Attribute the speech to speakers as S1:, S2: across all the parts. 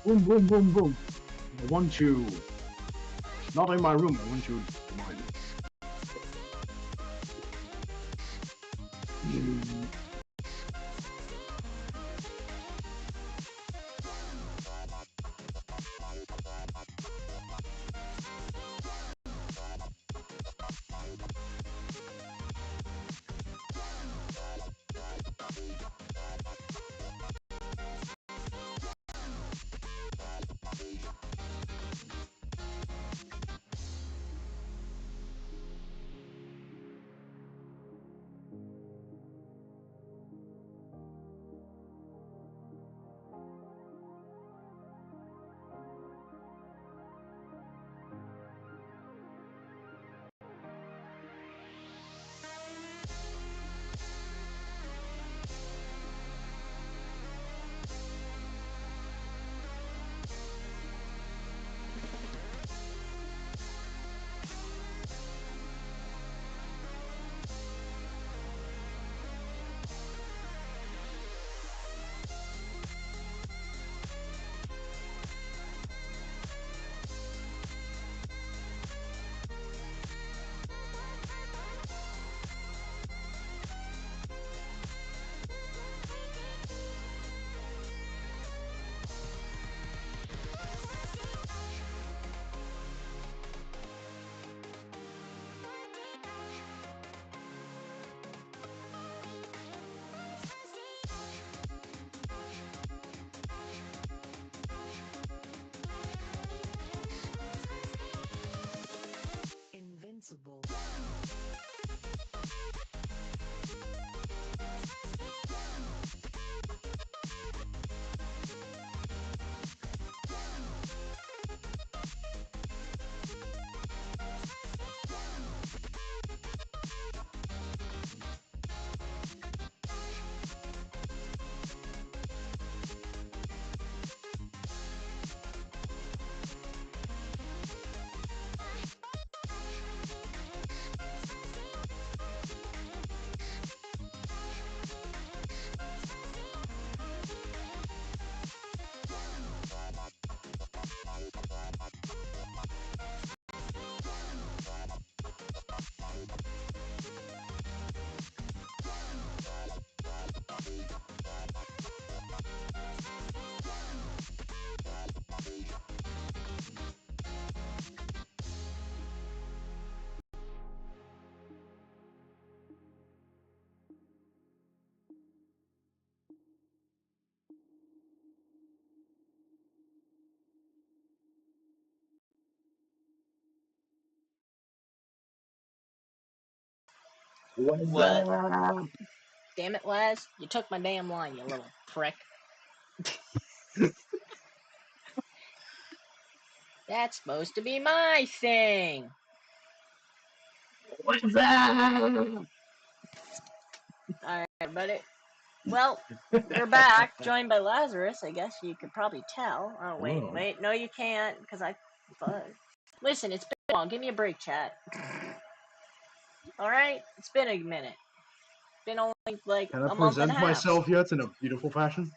S1: Boom, boom, boom, boom. I want you. Not in my room. I want you in mine.
S2: Invincible.
S1: What is
S3: What?
S1: that?
S3: Damn it, Lazz. You took my damn line, you little prick. That's supposed to be my thing.
S1: What is that?
S3: Alright, buddy. Well, we're back, joined by Lazarus. I guess you could probably tell. Oh, wait,
S1: Hello.
S3: wait. No, you can't, because I. Listen, it's been long. Give me a break, chat. Alright? It's been a minute. Been only like
S1: Can I
S3: a month and a
S1: present
S3: half.
S1: myself yet in a beautiful fashion?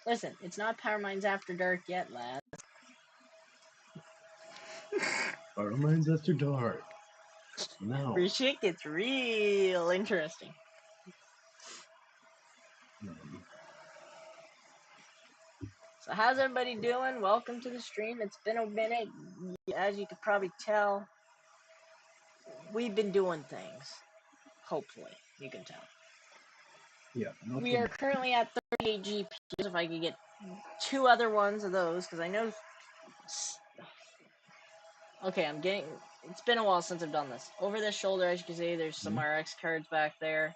S3: Listen, it's not Power Minds After Dark yet, lad.
S1: Our minds after dark. Now.
S3: Your shit gets real interesting. So how's everybody doing? Welcome to the stream. It's been a minute. As you could probably tell, we've been doing things. Hopefully, you can tell.
S1: Yeah.
S3: We are currently at 38 GPUs. If I could get 2 other ones of those, because I know... Okay, I'm getting... It's been a while since I've done this. Over this shoulder, as you can see, there's some RX cards back there.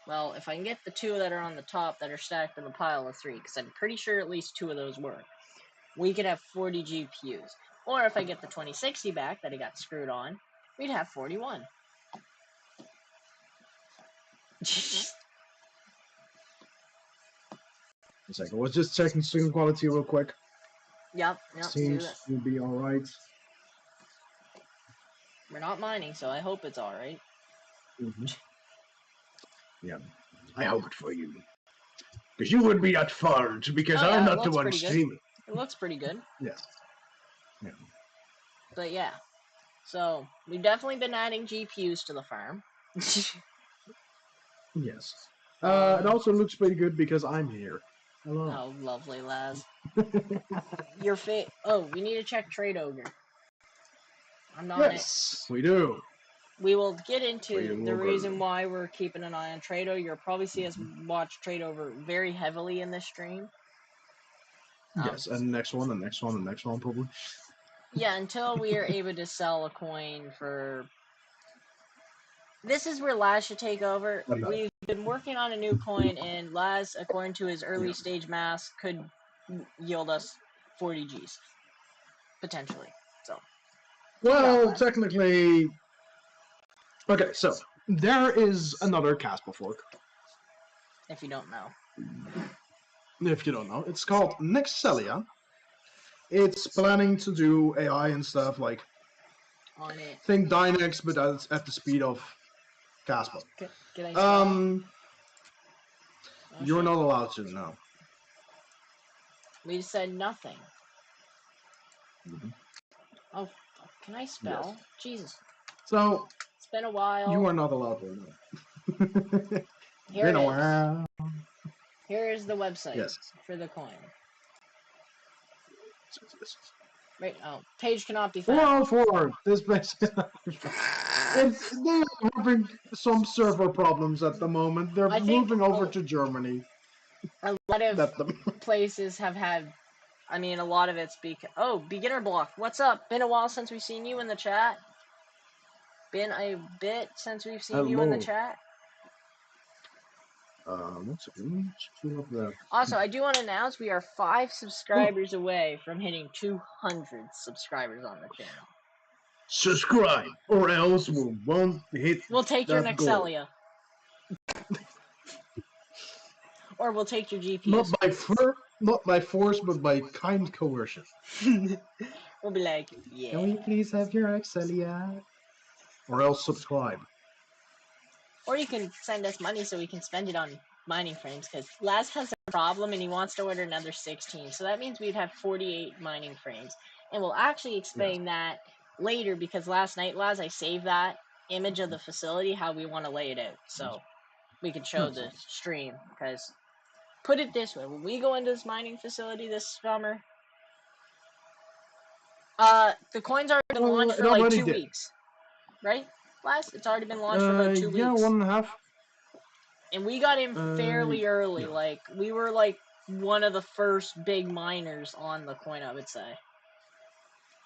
S3: Well, if I can get the 2 that are on the top that are stacked in the pile of 3, because I'm pretty sure at least 2 of those work, we could have 40 GPUs. Or if I get the 2060 back that I got screwed on, we'd have 41.
S1: A second. I was just checking stream quality real quick.
S3: Yep,
S1: Seems to be alright.
S3: We're not mining, so I hope it's alright.
S1: Yeah. I hope it for you. Because you would be at fault, because
S3: Oh, yeah,
S1: I'm
S3: it
S1: not the
S3: looks
S1: one
S3: pretty good.
S1: streaming.
S3: It looks pretty good.
S1: Yes. Yeah.
S3: But yeah. So, we've definitely been adding GPUs to the farm.
S1: Yes. It also looks pretty good because I'm here. Hello.
S3: Oh, lovely, Lazz. Oh, we need to check Trade Ogre. I'm not
S1: Yes, we do.
S3: We will get into the reason why we're keeping an eye on Trade Ogre. You'll probably see us watch Trade Ogre very heavily in this stream.
S1: Yes, and the next one, the next one, the next one, probably.
S3: Yeah, until we are able to sell a coin for... This is where Lazz should take over. We've been working on a new coin, and Lazz, according to his early stage math, could yield us 40 Gs. Potentially. So.
S1: Well, technically... Okay, so, there is another kaspa fork.
S3: If you don't know.
S1: If you don't know. It's called Nexcelia. It's planning to do AI and stuff like...
S3: On it.
S1: Think Dynex, but at the speed of kaspa.
S3: Can I spell?
S1: You're not allowed to, no.
S3: We said nothing. Oh, can I spell? Yes. Jesus.
S1: So,
S3: it's been a while.
S1: You are not allowed to, no.
S3: Here it is. Here is the website for the coin. Right, page cannot be found.
S1: 404. This place. They're having some server problems at the moment. They're moving over to Germany.
S3: A lot of places have had. I mean, a lot of it's beginner block. What's up? Been a while since we've seen you in the chat. Been a bit since we've seen you in the chat. Also, I do want to announce we are 5 subscribers away from hitting 200 subscribers on the channel.
S1: Subscribe, or else we won't hit.
S3: We'll take your Nexcelia. Or we'll take your GPS.
S1: Not by force, but by kind coercion.
S3: We'll be like, yeah.
S1: Can we please have your Nexcelia? Or else subscribe.
S3: Or you can send us money so we can spend it on mining frames, because Lazz has a problem and he wants to order another 16. So that means we'd have 48 mining frames. And we'll actually explain that later, because last night, Lazz, I saved that image of the facility, how we want to lay it out. So we can show the stream, because put it this way, when we go into this mining facility this summer, the coin's already been launched for like 2 weeks. Right? Lazz, it's already been launched for about 2 weeks.
S1: Yeah, 1.5.
S3: And we got in fairly early. Like, we were like one of the first big miners on the coin, I would say.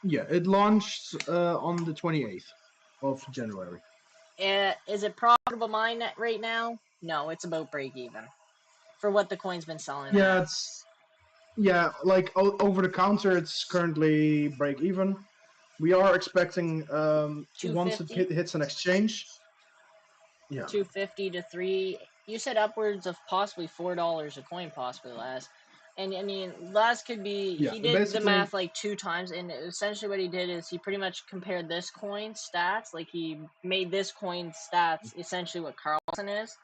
S1: Yeah, it launched on the 28th of January.
S3: Is it profitable mine right now? No, it's about break even for what the coin's been selling.
S1: Yeah, like over the counter, it's currently break even. We are expecting once it hits an exchange. Yeah.
S3: 250 to 3. You said upwards of possibly $4 a coin, possibly, Lazz. And I mean, Lazz could be. He did the math like 2 times, and essentially what he did is he pretty much compared this coin's stats. Like, he made this coin's stats essentially what Carlson is,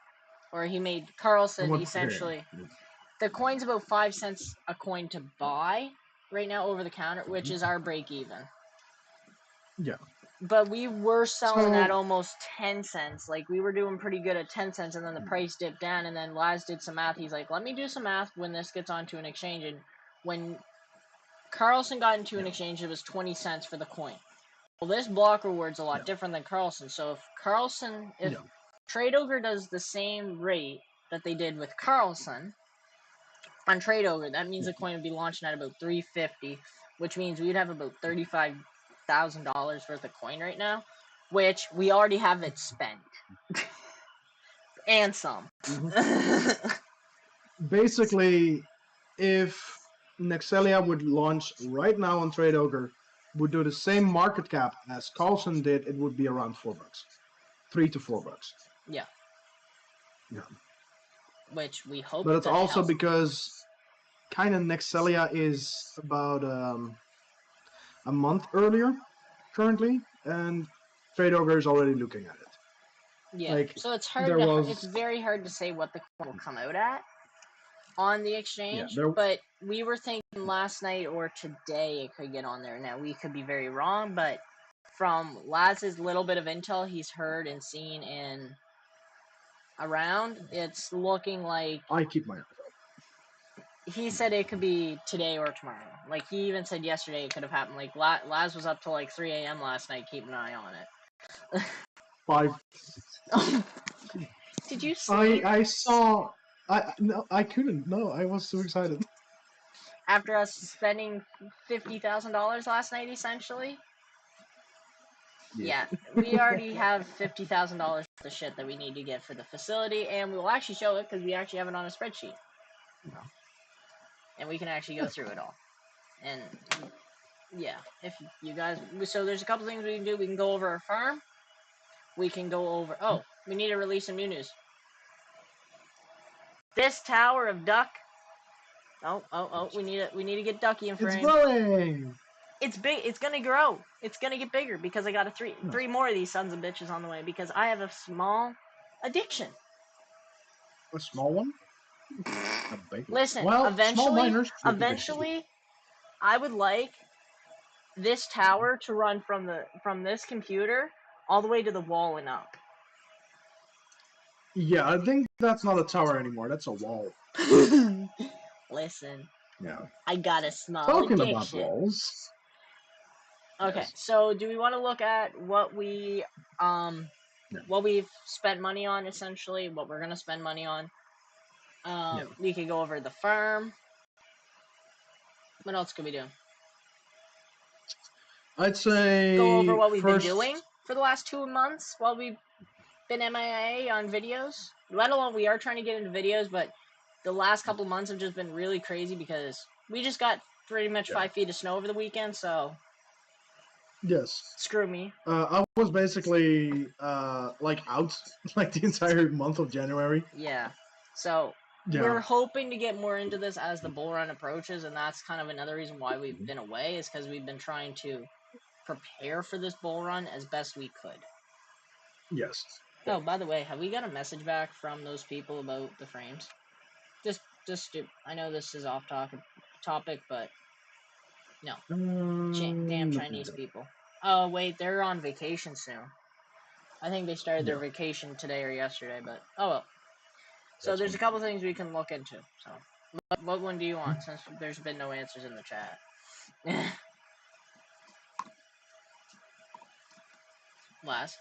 S3: or he made Carlson essentially. The coin's about 5 cents a coin to buy right now over the counter, which is our break even.
S1: Yeah.
S3: But we were selling at almost 10 cents. Like, we were doing pretty good at 10 cents, and then the price dipped down, and then Lazz did some math. He's like, let me do some math when this gets onto an exchange. And when Carlson got into an exchange, it was 20 cents for the coin. Well, this block reward's a lot different than Carlson. So if Trade Ogre does the same rate that they did with Carlson on Trade Ogre, that means the coin would be launching at about $3.50, which means we'd have about $35,000 worth of coin right now, which we already have it spent. And some.
S1: Basically, if Nexcelia would launch right now on Trade Ogre, would do the same market cap as Carlson did, it would be around $4. $3 to $4.
S3: Yeah.
S1: Yeah.
S3: Which we hope.
S1: But it's also because kind of Nexcelia is about a month earlier currently, and Trade Ogre is already looking at it.
S3: Yeah, like, so it's hard. It's very hard to say what the coin will come out at. on the exchange,
S1: there.
S3: but we were thinking last night or today it could get on there. Now we could be very wrong, but from Lazz's little bit of intel he's heard and seen in around, it's looking like
S1: I keep my eyes
S3: he said it could be today or tomorrow. Like he even said yesterday it could have happened. Like Laz was up till like 3 a.m. last night keeping an eye on it.
S1: open. 5.
S3: Did you sleep
S1: I saw. No, I couldn't. No, I was so excited.
S3: after us spending $50,000 last night? Essentially, yeah, we already have $50,000 worth of shit that we need to get for the facility, and we will actually show it because we actually have it on a spreadsheet, and we can actually go through it all. And yeah, if you guys, so there's a couple things we can do. We can go over our farm. We can go over. Oh, we need to release some new news. This tower of duck. Oh! We need to get Ducky in frame.
S1: It's growing.
S3: It's big. It's gonna grow. It's gonna get bigger because I got three more of these sons of bitches on the way because I have a small addiction.
S1: A small one. A big one.
S3: Listen,
S1: Well, small miners.
S3: eventually, I would like this tower to run from this computer all the way to the wall and up.
S1: Yeah, I think that's not a tower anymore. That's a wall.
S3: Listen.
S1: Yeah.
S3: I got a small
S1: Talking
S3: addiction.
S1: about walls.
S3: Okay,
S1: Yes.
S3: so do we want to look at what we've spent money on essentially, what we're gonna spend money on? We could go over the farm. What else could we do?
S1: I'd say
S3: go over what we've been doing for the last 2 months while we've been MIA on videos. Let alone we are trying to get into videos, but the last couple months have just been really crazy because we just got pretty much 5 feet of snow over the weekend, so
S1: yes.
S3: Screw me.
S1: I was basically like out like the entire month of January.
S3: Yeah. So we're hoping to get more into this as the bull run approaches, and that's kind of another reason why we've been away is because we've been trying to prepare for this bull run as best we could.
S1: Yes.
S3: Oh, by the way, have we got a message back from those people about the frames? Just stupid. I know this is off topic, but no. Damn Chinese people. Oh, wait, they're on vacation soon. I think they started their vacation today or yesterday, but oh well. So there's a couple things we can look into. So, what one do you want? Since there's been no answers in the chat. Last.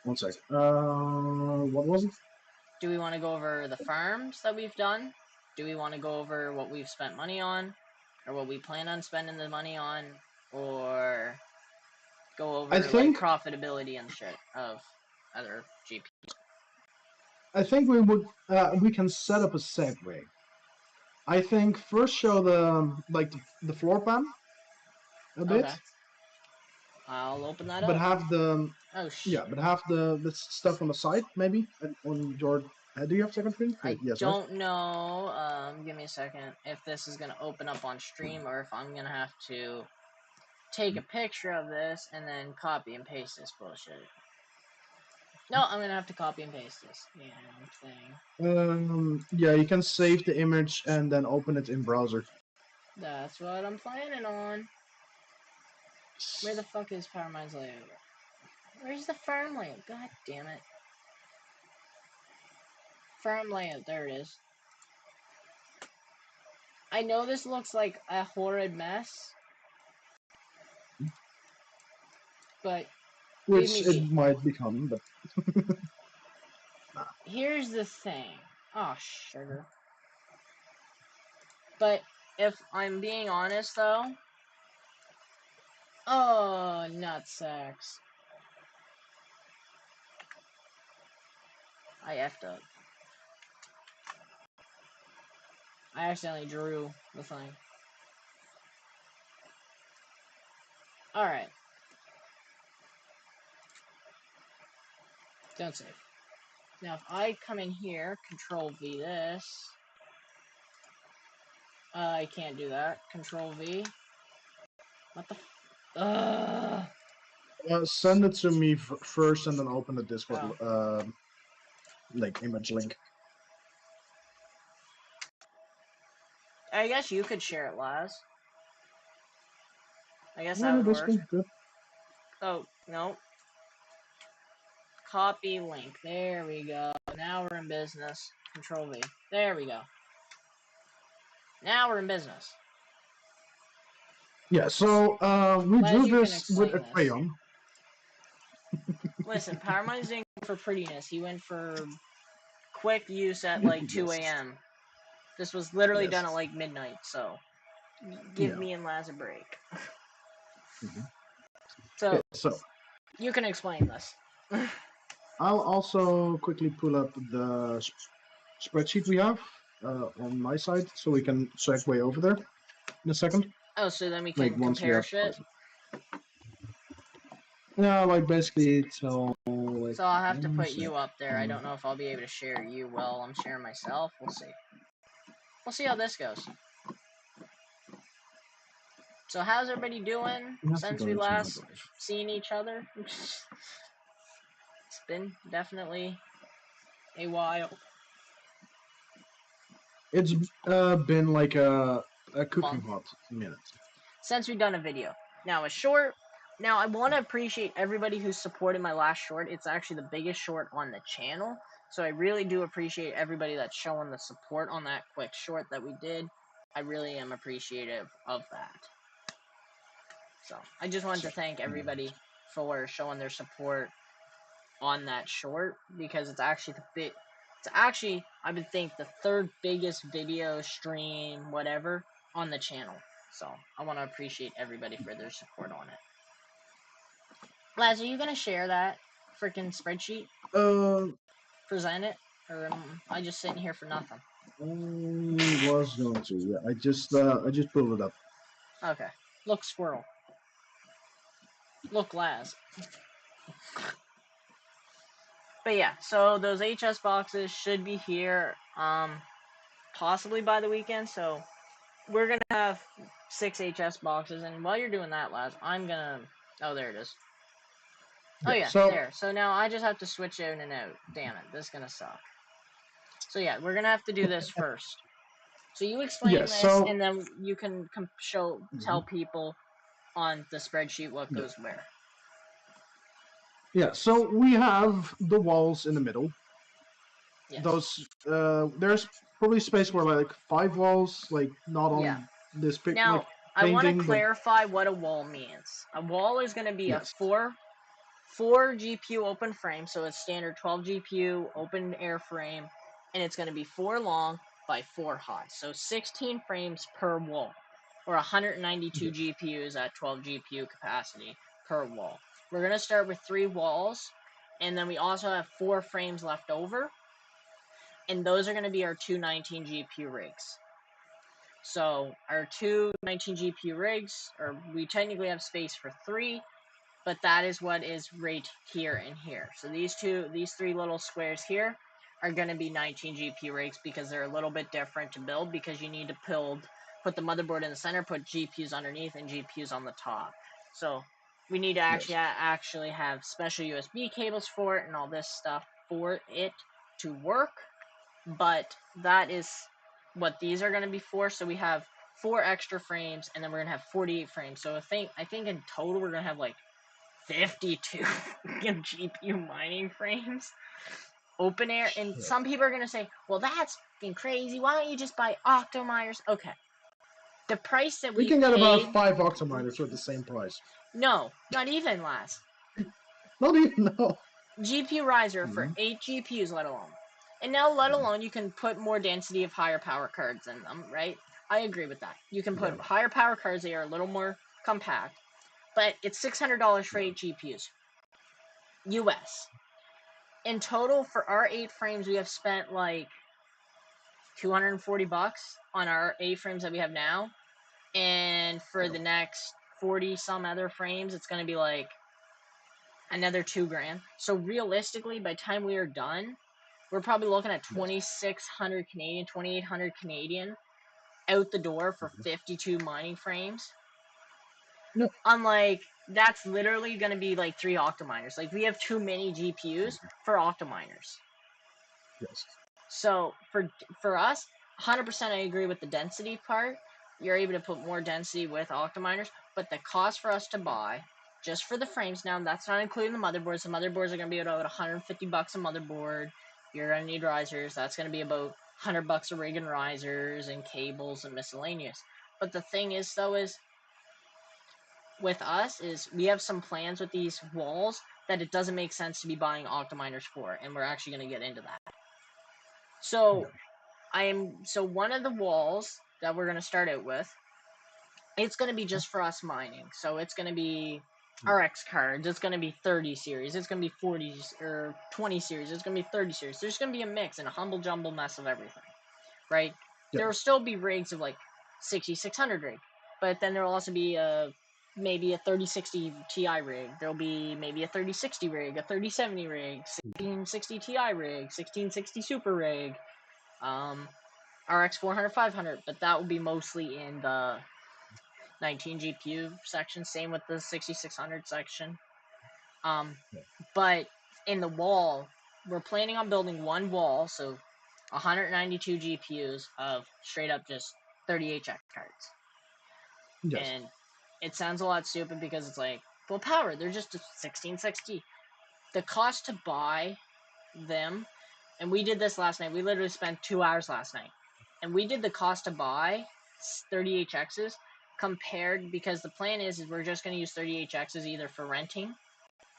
S1: 1 sec. What was it?
S3: Do we want to go over the farms that we've done? Do we want to go over what we've spent money on? Or what we plan on spending the money on? Or go over like profitability and shit of other GPs?
S1: I think we can set up a segue. I think first show the floor plan a bit.
S3: Okay. I'll open that up.
S1: But have the but have the stuff on the side maybe on your. Do you have second screen?
S3: I don't know. Give me a second. If this is gonna open up on stream or if I'm gonna have to take a picture of this and then copy and paste this bullshit. No, I'm gonna have to copy and paste this thing.
S1: Yeah, you can save the image and then open it in browser.
S3: That's what I'm planning on. Where the fuck is Power and Lazz layout? Where's the farm layout? God damn it. Farm layout, there it is. I know this looks like a horrid mess, but
S1: which it might become, but
S3: here's the thing. Oh, sugar. But if I'm being honest, though, oh, nutsacks. I effed up. I accidentally drew the thing. Alright. Don't save. Now, if I come in here, Control V this. I can't do that. Control V. What the
S1: send it to me first and then open the Discord like image link.
S3: I guess you could share it, Lazz. I guess
S1: No,
S3: that
S1: no,
S3: would
S1: that's
S3: work.
S1: cool. Good.
S3: Oh, no. Copy link. There we go. Now we're in business. Control V. There we go. Now we're in business.
S1: Yeah, so we
S3: Lazz,
S1: drew
S3: you can
S1: this with
S3: explain
S1: a
S3: this.
S1: crayon.
S3: Listen, PowerMine's didn't go for prettiness. He went for quick use at like 2
S1: Yes.
S3: a.m. This was literally done
S1: Yes.
S3: at like midnight, so give
S1: Yeah.
S3: me and Lazz a break.
S1: Mhm.
S3: So,
S1: Okay, so
S3: you can explain this.
S1: I'll also quickly pull up the spreadsheet we have on my side, so we can segue over there in a second.
S3: Oh, so then we
S1: Like
S3: can
S1: once we
S3: compare
S1: have
S3: shit?
S1: yeah, like basically till like
S3: So I'll have to
S1: 1
S3: put
S1: sec.
S3: you up there. I don't know if I'll be able to share you while I'm sharing myself. We'll see. We'll see how this goes. So how's everybody doing
S1: We have to
S3: since
S1: go
S3: we
S1: into my
S3: last
S1: drive.
S3: seen each other? It's been definitely a while.
S1: It's been like a cooking
S3: Month.
S1: hot minute.
S3: Since we've done a video. Now a short. Now I want to appreciate everybody who supported my last short. It's actually the biggest short on the channel. So I really do appreciate everybody that's showing the support on that quick short that we did. I really am appreciative of that. So I just wanted to thank everybody for showing their support on that short because it's actually it's actually I would think the third biggest video stream whatever on the channel. So I want to appreciate everybody for their support on it. Laz, are you gonna share that freaking spreadsheet? Present it, or am I just sitting here for nothing?
S1: I was going to. Yeah, I just pulled it up.
S3: Okay. Look, squirrel. Look, Laz. But yeah, so those HS boxes should be here, possibly by the weekend. So we're gonna have 6 HS boxes, and while you're doing that, Laz, I'm gonna. Oh, there it is. Oh
S1: Yeah.
S3: yeah,
S1: So
S3: there. So now I just have to switch in and out. Damn it, this is gonna suck. So yeah, we're gonna have to do this first. So you
S1: yeah.
S3: explain this,
S1: So
S3: and then you can tell people on the spreadsheet what
S1: yeah.
S3: goes where.
S1: Yeah. So we have the walls in the middle.
S3: Yes.
S1: Those there's probably space for like 5 walls, like not
S3: Yeah.
S1: on this pic like
S3: Now I want to
S1: painting, but
S3: clarify what a wall means. A wall is going to be a
S1: yes.
S3: four GPU open frame, so it's standard 12 GPU open air frame, and it's going to be 4 long by 4 high, so 16 frames per wall, or 192
S1: Yes.
S3: GPUs at 12 GPU capacity per wall. We're going to start with 3 walls, and then we also have 4 frames left over, and those are going to be our 2 19 GPU rigs. So our 2 19 GPU rigs, or we technically have space for 3, but that is what is right here and here. So these 3 little squares here are going to be 19 GPU rigs because they're a little bit different to build because you need to put the motherboard in the center, put GPUs underneath, and GPUs on the top. So we need to actually have special USB cables for it and all this stuff for it to work. But that is what these are going to be for. So we have 4 extra frames, and then we're going to have 48 frames. So I think in total we're going to have like 52 GPU mining frames. Open air, and some people are going to say, well, that's fucking crazy. Why don't you just buy octominers? Okay. The price that
S1: We
S3: we
S1: can get about
S3: paid.
S1: 5 octominers for the same price.
S3: No, not even less.
S1: Not even no.
S3: GPU riser for 8 GPUs, let alone. And now, let alone, you can put more density of higher power cards in them, right? I agree with that. You can put higher power cards, they are a little more compact. But it's $600 for 8 GPUs. US. In total, for our 8 frames, we have spent like $240 on our 8 frames that we have now. And for the next 40 some other frames, it's going to be like another $2,000. So realistically, by the time we are done, we're probably looking at 2,600 Canadian, 2,800 Canadian out the door for 52 mining frames.
S1: No.
S3: Unlike, that's literally going to be like 3 octominers. Like, we have too many GPUs for octominers.
S1: Yes.
S3: So for us, 100% I agree with the density part. You're able to put more density with octominers, but the cost for us to buy, just for the frames now, that's not including the motherboards. The motherboards are going to be about $150 a motherboard. You're going to need risers. That's going to be about $100 a rig and risers and cables and miscellaneous. But the thing is, though, is with us is we have some plans with these walls that it doesn't make sense to be buying octominers for, and we're actually going to get into that. So one of the walls that we're going to start out with, it's going to be just for us mining. So it's going to be RX cards. It's going to be 30 series. It's going to be 40 or 20 series. It's going to be 30 series. There's going to be a mix and a humble jumble mess of everything, right?
S1: Yeah.
S3: There will still be rigs of like 6600 rig, but then there will also be maybe a 3060 Ti rig. There'll be maybe a 3060 rig, a 3070 rig, 1660 Ti rig, 1660 Super rig, RX 400, 500, but that will be mostly in the 19 GPU section. Same with the 6600 section. But in the wall, we're planning on building one wall, so 192 GPUs of straight up just 30HX cards.
S1: Yes.
S3: And it sounds a lot stupid because it's like, well, power, they're just a 1660. The cost to buy them, and we did this last night. We literally spent 2 hours last night. And we did the cost to buy 30HXs compared, because the plan is we're just going to use 30HXs either for renting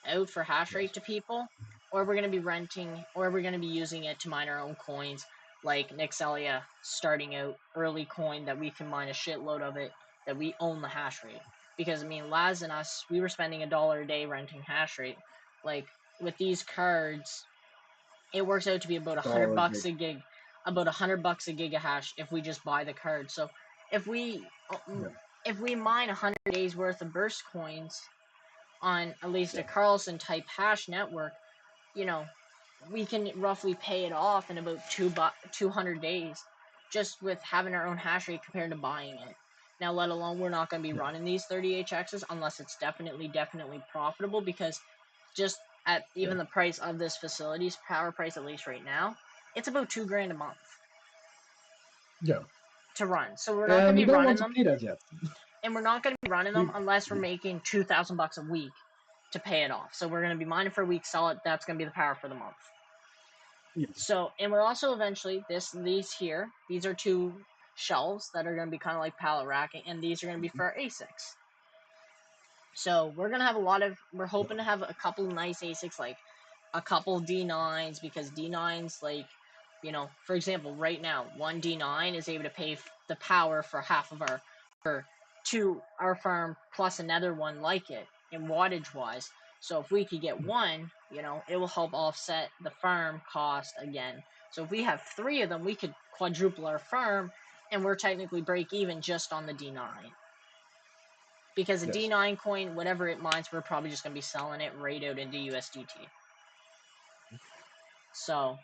S3: out for hash rate to people, or we're going to be renting, or we're going to be using it to mine our own coins, like Nexelia starting out early coin that we can mine a shitload of it, that we own the hash rate. Because, I mean, Lazz and us, we were spending $1 a day renting hash rate. Like, with these cards, it works out to be about $100 a gig, about $100 a gigahash if we just buy the card. So if we mine 100 days worth of burst coins on at least a Carlson type hash network, you know, we can roughly pay it off in about 200 days just with having our own hash rate compared to buying it. Now, let alone we're not going to be running these 30HXs unless it's definitely profitable, because just at even the price of this facility's power price, at least right now, it's about $2,000 a month.
S1: Yeah.
S3: To run. So we're not going to be running them.
S1: Pay that yet.
S3: And we're not going to be running them unless we're making $2,000 a week to pay it off. So we're going to be mining for a week, sell it. That's going to be the power for the month.
S1: Yes.
S3: So, and we're also eventually, these are two shelves that are going to be kind of like pallet racking, and these are going to be for our ASICs. So we're going to have we're hoping to have a couple nice ASICs, like a couple D9s, because D9s, like, you know, for example, right now, one D9 is able to pay the power for half of our farm plus another one like it in wattage wise. So if we could get one, you know, it will help offset the farm cost again. So if we have 3 of them, we could quadruple our farm, and we're technically break even just on the D9. Because a D9 coin, whatever it mines, we're probably just going to be selling it right out into USDT. So,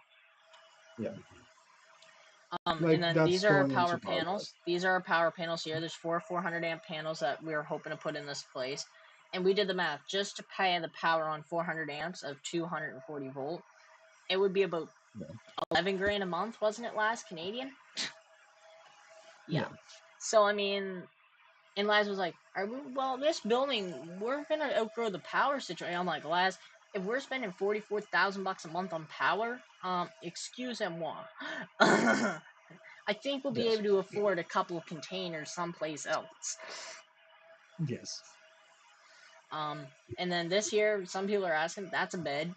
S3: and then these are our power panels. These are our power panels here. There's 4 400 amp panels that we were hoping to put in this place. And we did the math. Just to pay the power on 400 amps of 240 volt, it would be about $11,000 a month, wasn't it, last Canadian? Yeah. So, I mean, and Laz was like, this building, we're going to outgrow the power situation. I'm like, Laz, if we're spending $44,000 a month on power, excusez-moi. I think we'll be able to afford a couple of containers someplace else.
S1: Yes.
S3: And then this here, some people are asking, that's a bed.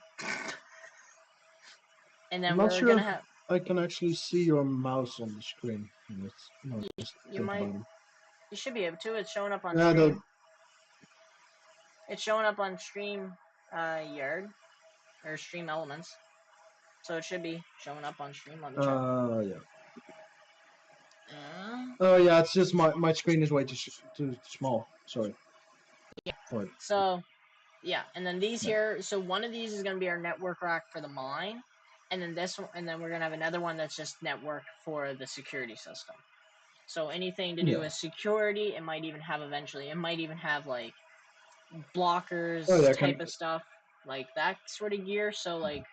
S3: And then
S1: I'm not sure if I can actually see your mouse on the screen.
S3: You should be able to. It's showing up on stream. It's showing up on stream yard or stream elements. So it should be showing up on stream. Let me check.
S1: Yeah. Oh yeah, it's just my screen is way too small. Sorry.
S3: Yeah. So, yeah, and then these here. So one of these is going to be our network rack for the mine, and then this one, and then we're going to have another one that's just network for the security system. So anything to do with security, it might even have eventually. It might even have like blockers type of stuff, like that sort of gear. So like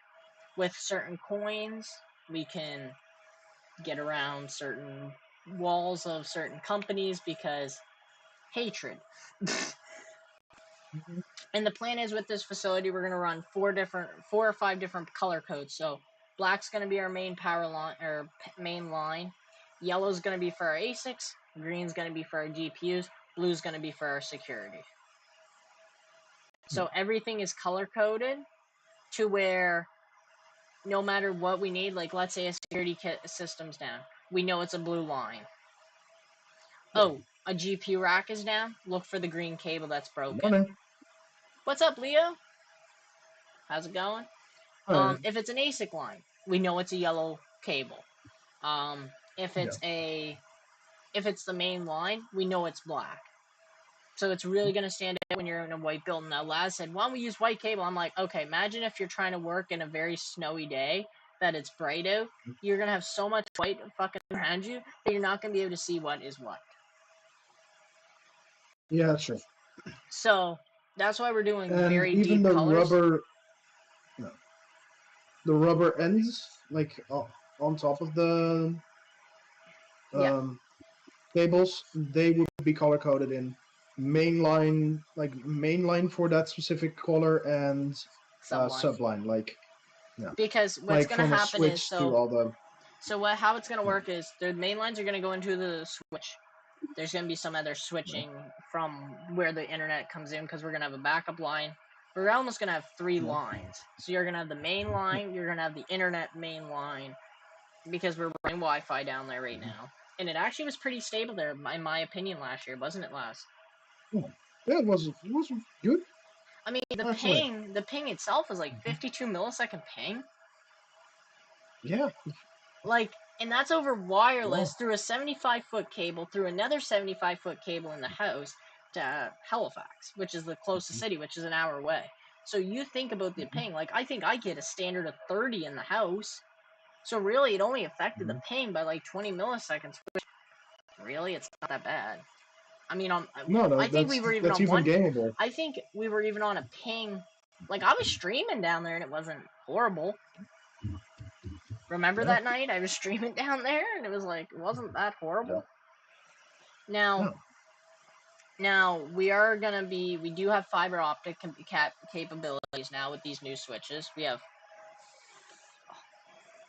S3: with certain coins, we can get around certain walls of certain companies because hatred. And the plan is with this facility, we're going to run 4 or 5 different color codes. So black's going to be our main power line or main line. Yellow's going to be for our ASICs. Green's going to be for our GPUs. Blue's going to be for our security. So everything is color coded to where no matter what we need, like let's say a security system's down, we know it's a blue line. Oh, a GPU rack is down. Look for the green cable that's broken.
S1: Morning.
S3: What's up, Leo? How's it going? If it's an ASIC line, we know it's a yellow cable. If it's the main line, we know it's black. So it's really going to stand out when you're in a white building. Now, Lazz said, why don't we use white cable? I'm like, okay, imagine if you're trying to work in a very snowy day that it's bright out. You're going to have so much white fucking around you that you're not going to be able to see what is what.
S1: Yeah, that's true.
S3: So that's why we're doing
S1: And
S3: very
S1: even
S3: deep
S1: the
S3: colors.
S1: The rubber ends, like on top of the cables, they would be color coded in mainline for that specific color and subline, like
S3: because what's
S1: like
S3: going to
S1: from a
S3: happen
S1: switch
S3: is
S1: to all the.
S3: So how it's going to work is the main lines are going to go into the switch. There's going to be some other switching from where the internet comes in because we're going to have a backup line. We're almost going to have 3 lines. So you're going to have the main line, you're going to have the internet main line because we're running Wi-Fi down there right now. And it actually was pretty stable there, in my opinion, last year, wasn't it, Lazz?
S1: Yeah, it was good.
S3: I mean, the ping itself was like 52 millisecond ping.
S1: Yeah.
S3: Like, and that's over wireless through a 75-foot cable, through another 75-foot cable in the house to Halifax, which is the closest city, which is an hour away. So you think about the ping. Like, I think I get a standard of 30 in the house. So really, it only affected the ping by like 20 milliseconds, which really, it's not that bad. I mean, I think we were even on one.
S1: Gameable.
S3: I think we were even on a ping. Like, I was streaming down there and it wasn't horrible. Remember that night I was streaming down there and it was like, it wasn't that horrible. Now we do have fiber optic capabilities now with these new switches. We have,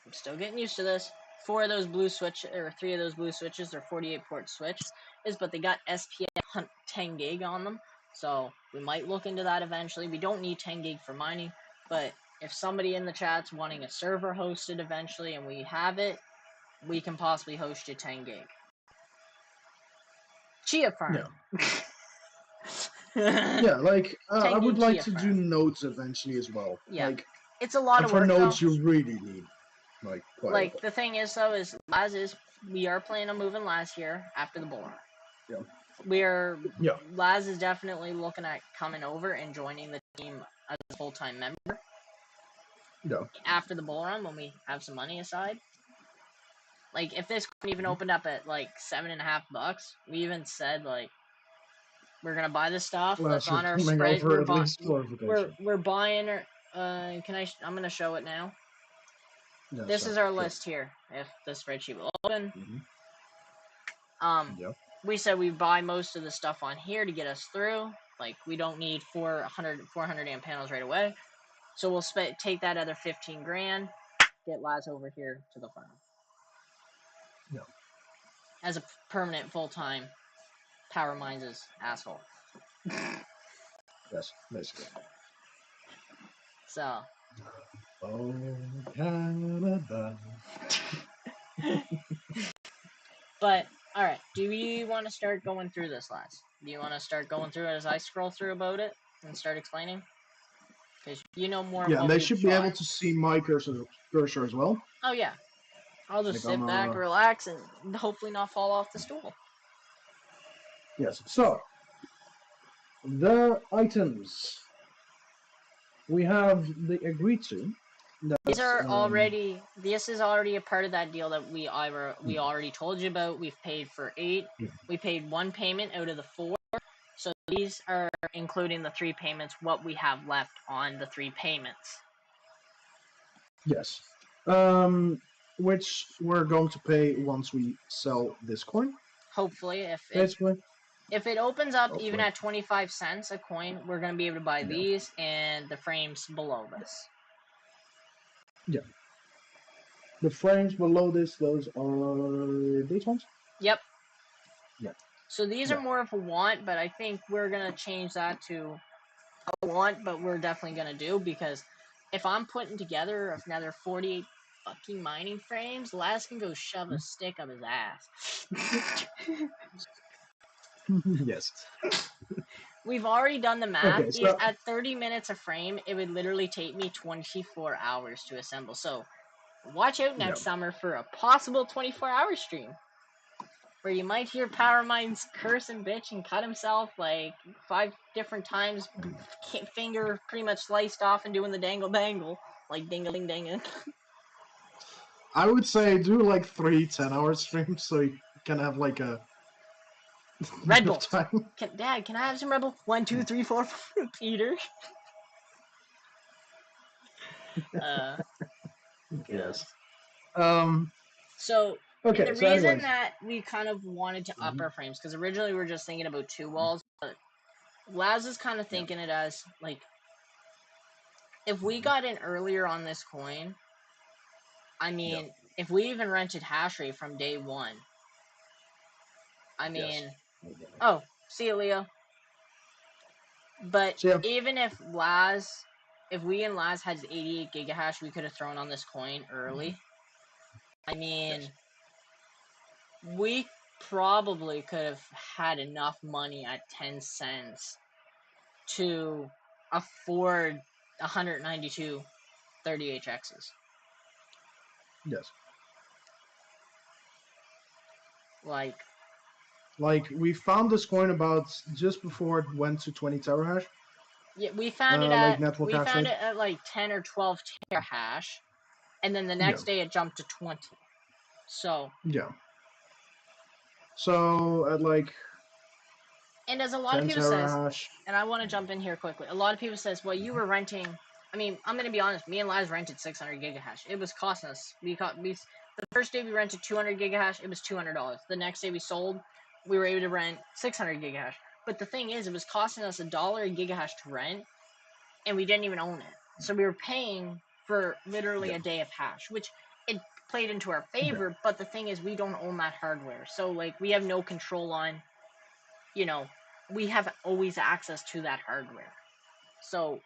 S3: I'm still getting used to this. 4 of those blue switch or 3 of those blue switches, they're 48 port switches, but they got SPF 10 gig on them. So we might look into that eventually. We don't need 10 gig for mining, but if somebody in the chat's wanting a server hosted eventually and we have it, we can possibly host you 10 gig. Chia farm.
S1: Yeah, like I would like to do nodes eventually as well.
S3: Yeah,
S1: like
S3: it's a lot of
S1: work. For nodes,
S3: though.
S1: you really need
S3: like the thing is though is we are planning on moving Lazz here after the bull run. Lazz is definitely looking at coming over and joining the team as a full-time member. After the bull run, when we have some money aside. Like, if this even opened up at like $7.50, we even said like we're gonna buy this stuff that's on our spread. We're buying. I'm gonna show it now. This is our list here. If the spreadsheet will open. We said we buy most of the stuff on here to get us through. Like, we don't need 400 amp panels right away. So we'll take that other 15 grand, get Lazz over here to the farm. As a permanent full-time Power Mines' asshole.
S1: Yes, basically.
S3: So.
S1: Oh, Canada.
S3: But, alright, do you want to start going through this, Lazz? Do you want to start going through it as I scroll through about it and start explaining? Because you know more about
S1: they should be able to see my cursor as well.
S3: Oh, yeah. I'll just sit back, relax, and hopefully not fall off the stool.
S1: Yes, so the items we have agreed to.
S3: These are already. This is already a part of that deal that we already told you about. We've paid for 8. We paid 1 payment out of the 4. So these are including the 3 payments. What we have left on the 3 payments.
S1: Yes. which we're going to pay once we sell this coin,
S3: Hopefully,
S1: basically.
S3: if it opens up even
S1: Hopefully.
S3: at 25 cents a coin, we're gonna be able to buy
S1: Yeah.
S3: these and the frames below this.
S1: Yeah. The frames below this, those are these ones?
S3: Yep.
S1: Yeah.
S3: So these
S1: Yeah.
S3: are more of a want, but I think we're gonna change that to a want, but we're definitely gonna do, because if I'm putting together another 48 fucking mining frames, Laz can go shove a stick up his ass.
S1: Yes.
S3: We've already done the math.
S1: Okay, so
S3: At 30 minutes a frame, it would literally take me 24 hours to assemble. So watch out
S1: yeah.
S3: next summer for a possible 24-hour stream where you might hear Power Mind's curse and bitch and cut himself like 5 different times, finger pretty much sliced off and doing the dangle bangle, like dingle ding ding.
S1: I would say do like 3 10-hour streams so you can have like a
S3: Red
S1: bit
S3: Bull.
S1: of time.
S3: Dad, can I have some Red Bull? 1, 2, 3, 4, Peter. Uh,
S1: Yes.
S3: So, and
S1: Okay,
S3: the
S1: so
S3: reason
S1: anyways.
S3: that we kind of wanted to up our frames, because originally we were just thinking about 2 walls, but Laz is kind of
S1: Yeah.
S3: thinking it as, like, if we got in earlier on this coin, I mean, if we even rented hash rate from day 1, I
S1: Yes.
S3: mean, oh, see you, Leo. But
S1: So yeah.
S3: even if we and Laz had 88 gigahash we could have thrown on this coin early, I mean,
S1: Yes.
S3: we probably could have had enough money at 10 cents to afford 192 30HXs.
S1: Yes.
S3: Like,
S1: Like we found this coin about just before it went to 20 terahash.
S3: yeah, we
S1: Like network hash
S3: found
S1: rate.
S3: it at like 10 or 12 terahash, and then the
S1: Yeah.
S3: next day it jumped to 20. So,
S1: Yeah. So at like
S3: and as a lot of
S1: 10
S3: people says,
S1: terahash.
S3: and I want to jump in here quickly. A lot of people says, well, you were renting. I mean, I'm gonna be honest. Me and Laz rented 600 gigahash. It was costing us. The first day we rented 200 gigahash. It was $200. The next day we sold, we were able to rent 600 gigahash. But the thing is, it was costing us $1 a gigahash to rent, and we didn't even own it. So we were paying for literally
S1: Yeah.
S3: a day of hash, which it played into our
S1: Yeah.
S3: favor. But the thing is, we don't own that hardware, so like we have no control on, you know, we have always access to that hardware. So,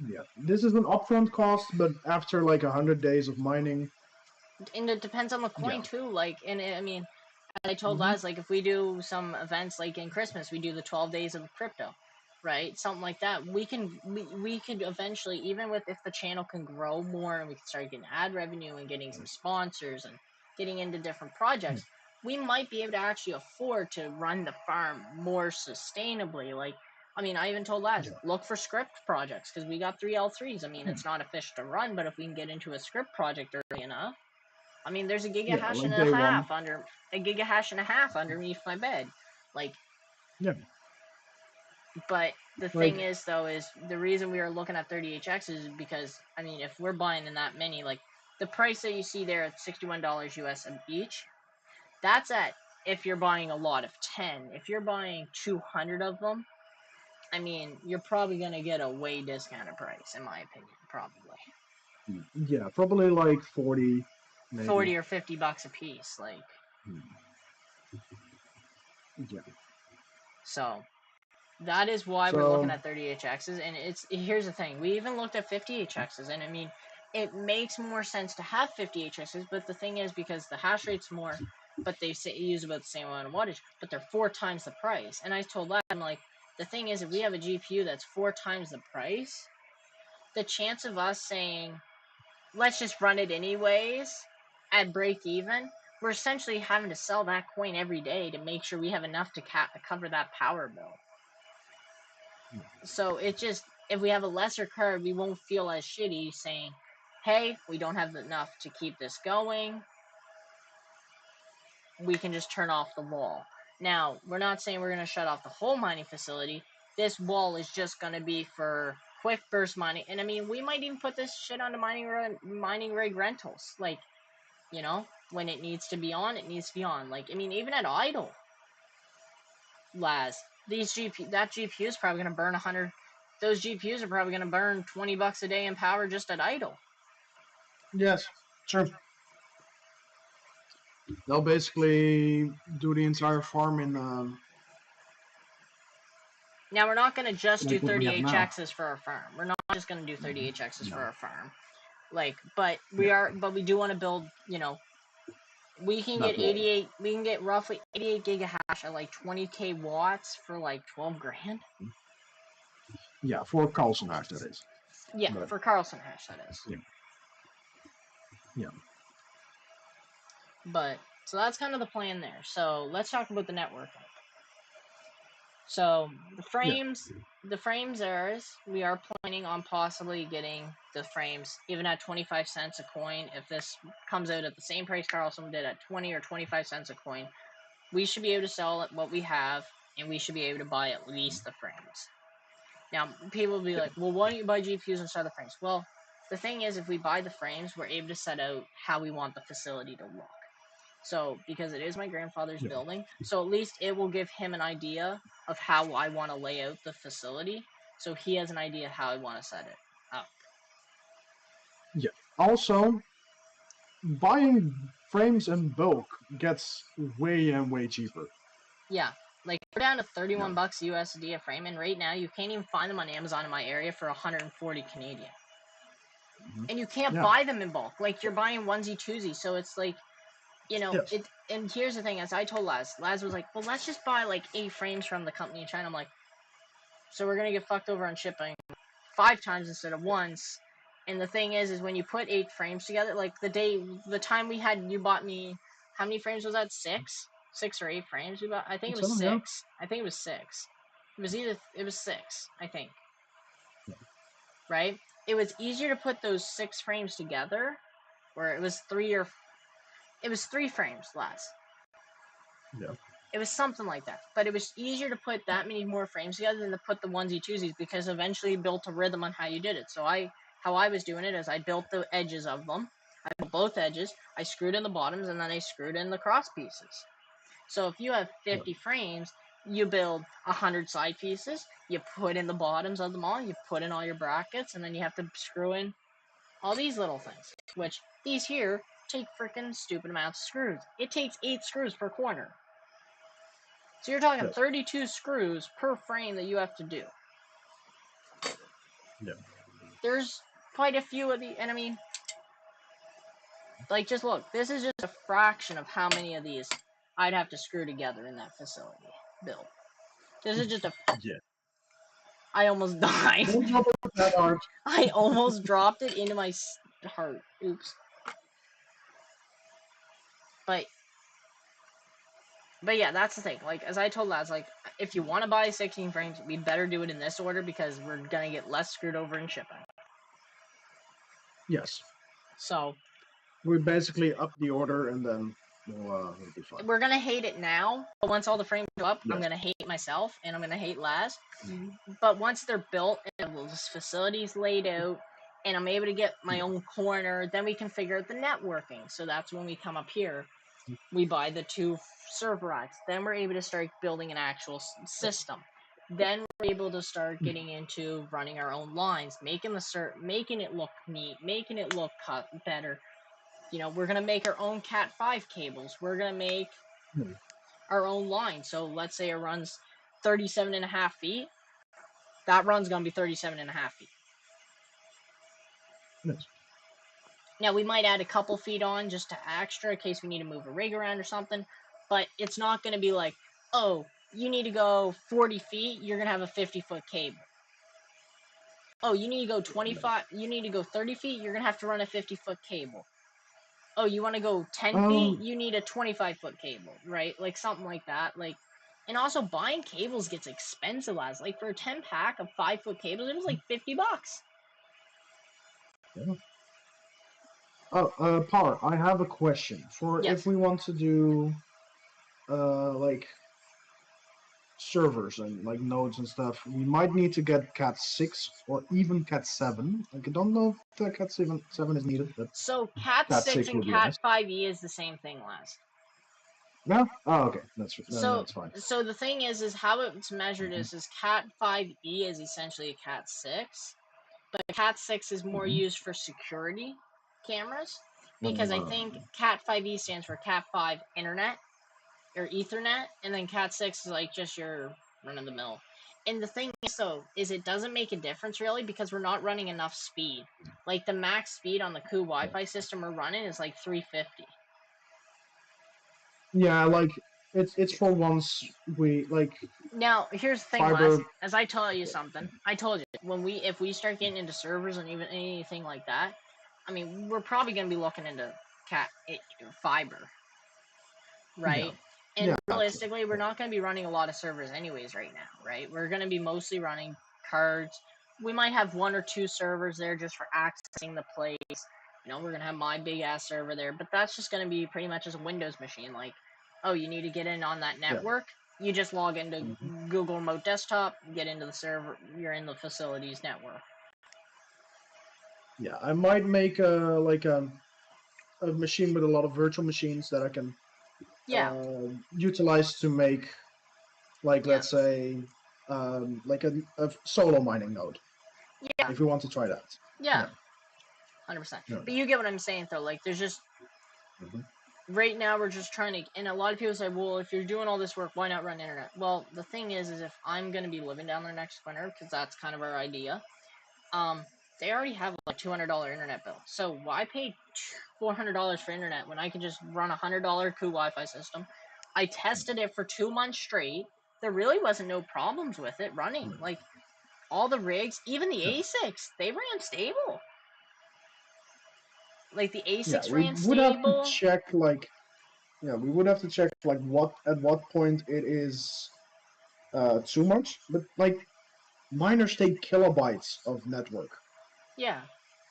S1: Yeah. This is an upfront cost, but after like 100 days of mining.
S3: and it depends on the coin
S1: Yeah.
S3: too. Like, and I mean, I told
S1: Mm-hmm.
S3: Laz, like, if we do some events like in Christmas, we do the 12 days of crypto, right? Something like that. We could eventually, even with if the channel can grow more and we can start getting ad revenue and getting some sponsors and getting into different projects, we might be able to actually afford to run the farm more sustainably. Like, I mean, I even told Laz,
S1: Yeah.
S3: look for script projects because we got 3L3s. I mean, it's not a fish to run, but if we can get into a script project early enough, I mean, there's a
S1: Yeah.
S3: gigahash and
S1: Like
S3: a
S1: day one.
S3: half underneath my bed. Like,
S1: Yeah.
S3: but the thing
S1: Like
S3: is, though, is the reason we are looking at 30HX is because, I mean, if we're buying in that many, like, the price that you see there at $61 US each, that's at if you're buying a lot of 10. If you're buying 200 of them, I mean, you're probably going to get a way discounted price, in my opinion, probably.
S1: yeah, probably like 40 maybe.
S3: 40 or $50 a piece, like.
S1: Yeah.
S3: So, that is why we're looking
S1: So
S3: at 30HXs, and here's the thing. We even looked at 50HXs, and I mean, it makes more sense to have 50HXs, but the thing is, because the hash rate's more, but they use about the same amount of wattage, but they're 4 times the price. And I told that, I'm like, the thing is, if we have a GPU that's 4 times the price, the chance of us saying, let's just run it anyways at break even, we're essentially having to sell that coin every day to make sure we have enough to cover that power bill. So it just, if we have a lesser card, we won't feel as shitty saying, hey, we don't have enough to keep this going. We can just turn off the wall. Now, we're not saying we're going to shut off the whole mining facility. This wall is just going to be for quick burst mining. And I mean, we might even put this shit onto mining rig rentals. Like, You know, when it needs to be on, it needs to be on. Like, I mean, even at idle, Lazz, that GPU is probably gonna burn 100. Those GPUs are probably gonna burn $20 a day in power just at idle.
S1: Yes, true. They'll basically do the entire farm in
S3: Now, we're not going to just do
S1: like what we
S3: 30
S1: have now.
S3: HXs for our farm. We're not just going to do 30 HXs for
S1: No.
S3: our farm. Like, but
S1: Yeah.
S3: but we do want to build, you know, we can
S1: That
S3: get
S1: wall.
S3: 88, we can get roughly 88 gigahash at like 20k watts for like 12 grand.
S1: Yeah, for Carlson hash, that is.
S3: Yeah,
S1: But,
S3: for Carlson hash, that is.
S1: yeah. Yeah.
S3: But, so that's kind of the plan there. So, let's talk about the networking. So
S1: Yeah.
S3: the frames errors, we are planning on possibly getting the frames even at 25 cents a coin. If this comes out at the same price Carlson did at 20 or 25 cents a coin, we should be able to sell at what we have, and we should be able to buy at least the frames. Now, people will be like, well, why don't you buy GPUs instead of the frames? Well, the thing is, if we buy the frames, we're able to set out how we want the facility to look. So, because it is my grandfather's
S1: Yeah.
S3: building, so at least it will give him an idea of how I want to lay out the facility. So he has an idea how I want to set it up.
S1: Yeah. Also, buying frames in bulk gets way and way cheaper.
S3: Yeah, like we're down to 31
S1: Yeah.
S3: bucks USD a frame, and right now you can't even find them on Amazon in my area for 140 Canadian. And you can't buy them in bulk. Like you're buying onesie twosie, so it's like, you know,
S1: Yes.
S3: it. And here's the thing: as I told Laz was like, "Well, let's just buy like 8 frames from the company in China." I'm like, "So we're gonna get fucked over on shipping 5 times instead of once." And the thing is when you put 8 frames together, like the time we had, you bought me, how many frames was that? 6 or 8 frames we bought. I think it was
S1: So, yeah.
S3: 6. I think it was 6. It was 6. I think. Right? It was easier to put those 6 frames together, where it was 3 frames less.
S1: Yeah.
S3: It was something like that. But it was easier to put that many more frames together than to put the onesie twosies, because eventually you built a rhythm on how you did it. So how I was doing it is I built the edges of them. I built both edges. I screwed in the bottoms, and then I screwed in the cross pieces. So if you have 50 frames, you build 100 side pieces. You put in the bottoms of them all. You put in all your brackets, and then you have to screw in all these little things. Which these here take freaking stupid amounts of screws. It takes 8 screws per corner. So you're talking 32 screws per frame that you have to do.
S1: Yeah.
S3: There's quite a few of the, and I mean, like, just look, this is just a fraction of how many of these I'd have to screw together in that facility build. This is just a.
S1: Yeah.
S3: I almost died.
S1: Don't drop it that hard.
S3: I almost dropped it into my heart. Oops. But yeah, that's the thing. Like, as I told lads, like, if you want to buy 16 frames, we better do it in this order, because we're gonna get less screwed over in shipping.
S1: Yes.
S3: So
S1: We basically up the order, and then we'll be fine.
S3: we're gonna hate it now, but once all the frames go up, I'm
S1: Yes.
S3: gonna hate myself, and I'm gonna hate Laz. But once they're built and this facility's laid out, and I'm able to get my own corner, then we can figure out the networking. So that's when we come up here. We buy the 2 server racks. Then we're able to start building an actual system. Then we're able to start getting into running our own lines, making it look neat, making it look better. You know, we're gonna make our own Cat 5 cables. We're gonna make our own line. So let's say it runs 37.5 feet. That run's gonna be 37.5 feet.
S1: Yes.
S3: Now we might add a couple feet on just to extra in case we need to move a rig around or something, but it's not gonna be like, oh, you need to go 40 feet, you're gonna have a 50-foot cable. Oh, you need to go 25, you need to go 30 feet, you're gonna have to run a 50-foot cable. Oh, you want to go 10 feet, you need a 25-foot cable, right? Like something like that. Like, and also buying cables gets expensive, as like for a 10-pack of 5-foot cables, it was like $50.
S1: Yeah. Oh, Power, I have a question. For
S3: Yes.
S1: if we want to do like servers and like nodes and stuff, we might need to get Cat 6 or even Cat 7. Like, I don't know if the Cat 7 is needed, but
S3: So Cat
S1: Cat
S3: 6
S1: 6
S3: and
S1: would be
S3: Cat
S1: nice.
S3: 5e is the same thing, Laz.
S1: No? Oh, okay. That's
S3: So
S1: fine.
S3: so the thing is how it's measured
S1: Mhm.
S3: is Cat 5e is essentially a Cat 6, but Cat 6 is more
S1: Mhm.
S3: used for security cameras because I
S1: Uh,
S3: think Cat 5e stands for Cat 5 Internet or Ethernet, and then Cat 6 is like just your run of the mill. And the thing is, though, is it doesn't make a difference really because we're not running enough speed. Like the max speed on the Coup Wi-Fi system we're running is like 350.
S1: yeah, like it's for once we like
S3: Now, here's the thing, Les.
S1: fiber.
S3: As I tell you something, I told you if we start getting into servers and even anything like that, I mean, we're probably gonna be looking into fiber,
S1: Yeah,
S3: right? And
S1: yeah,
S3: realistically, we're not going to be running a lot of servers anyways right now, right? We're going to be mostly running cards. We might have one or two servers there just for accessing the place. You know, we're going to have my big ass server there, but that's just going to be pretty much as a Windows machine. Like, oh, you need to get in on that
S1: yeah.
S3: network. You just log into
S1: Mhm.
S3: Google Remote Desktop, get into the server, you're in the facilities network.
S1: Yeah, I might make a machine with a lot of virtual machines that I can
S3: Yeah,
S1: utilize to make, like,
S3: yeah,
S1: let's say, like a solo mining node.
S3: yeah,
S1: If you want to try that.
S3: yeah,
S1: Yeah.
S3: 100%.
S1: Yeah.
S3: But you get what I'm saying, though. Like, there's just
S1: Mhm.
S3: right now we're just trying to, and a lot of people say, well, if you're doing all this work, why not run internet? Well, the thing is if I'm going to be living down there next winter, because that's kind of our idea, they already have like $200 internet bill. So why pay $400 for internet when I can just run a $100 Coup Wi-Fi system? I tested it for 2 months straight. There really wasn't no problems with it running. Like all the rigs, even the
S1: Yeah.
S3: asics, they ran stable. Like the
S1: Yeah,
S3: asics
S1: we
S3: ran
S1: would have to
S3: stable.
S1: check like yeah, we would have to check like what point it is too much, but like miners take kilobytes of network.
S3: Yeah.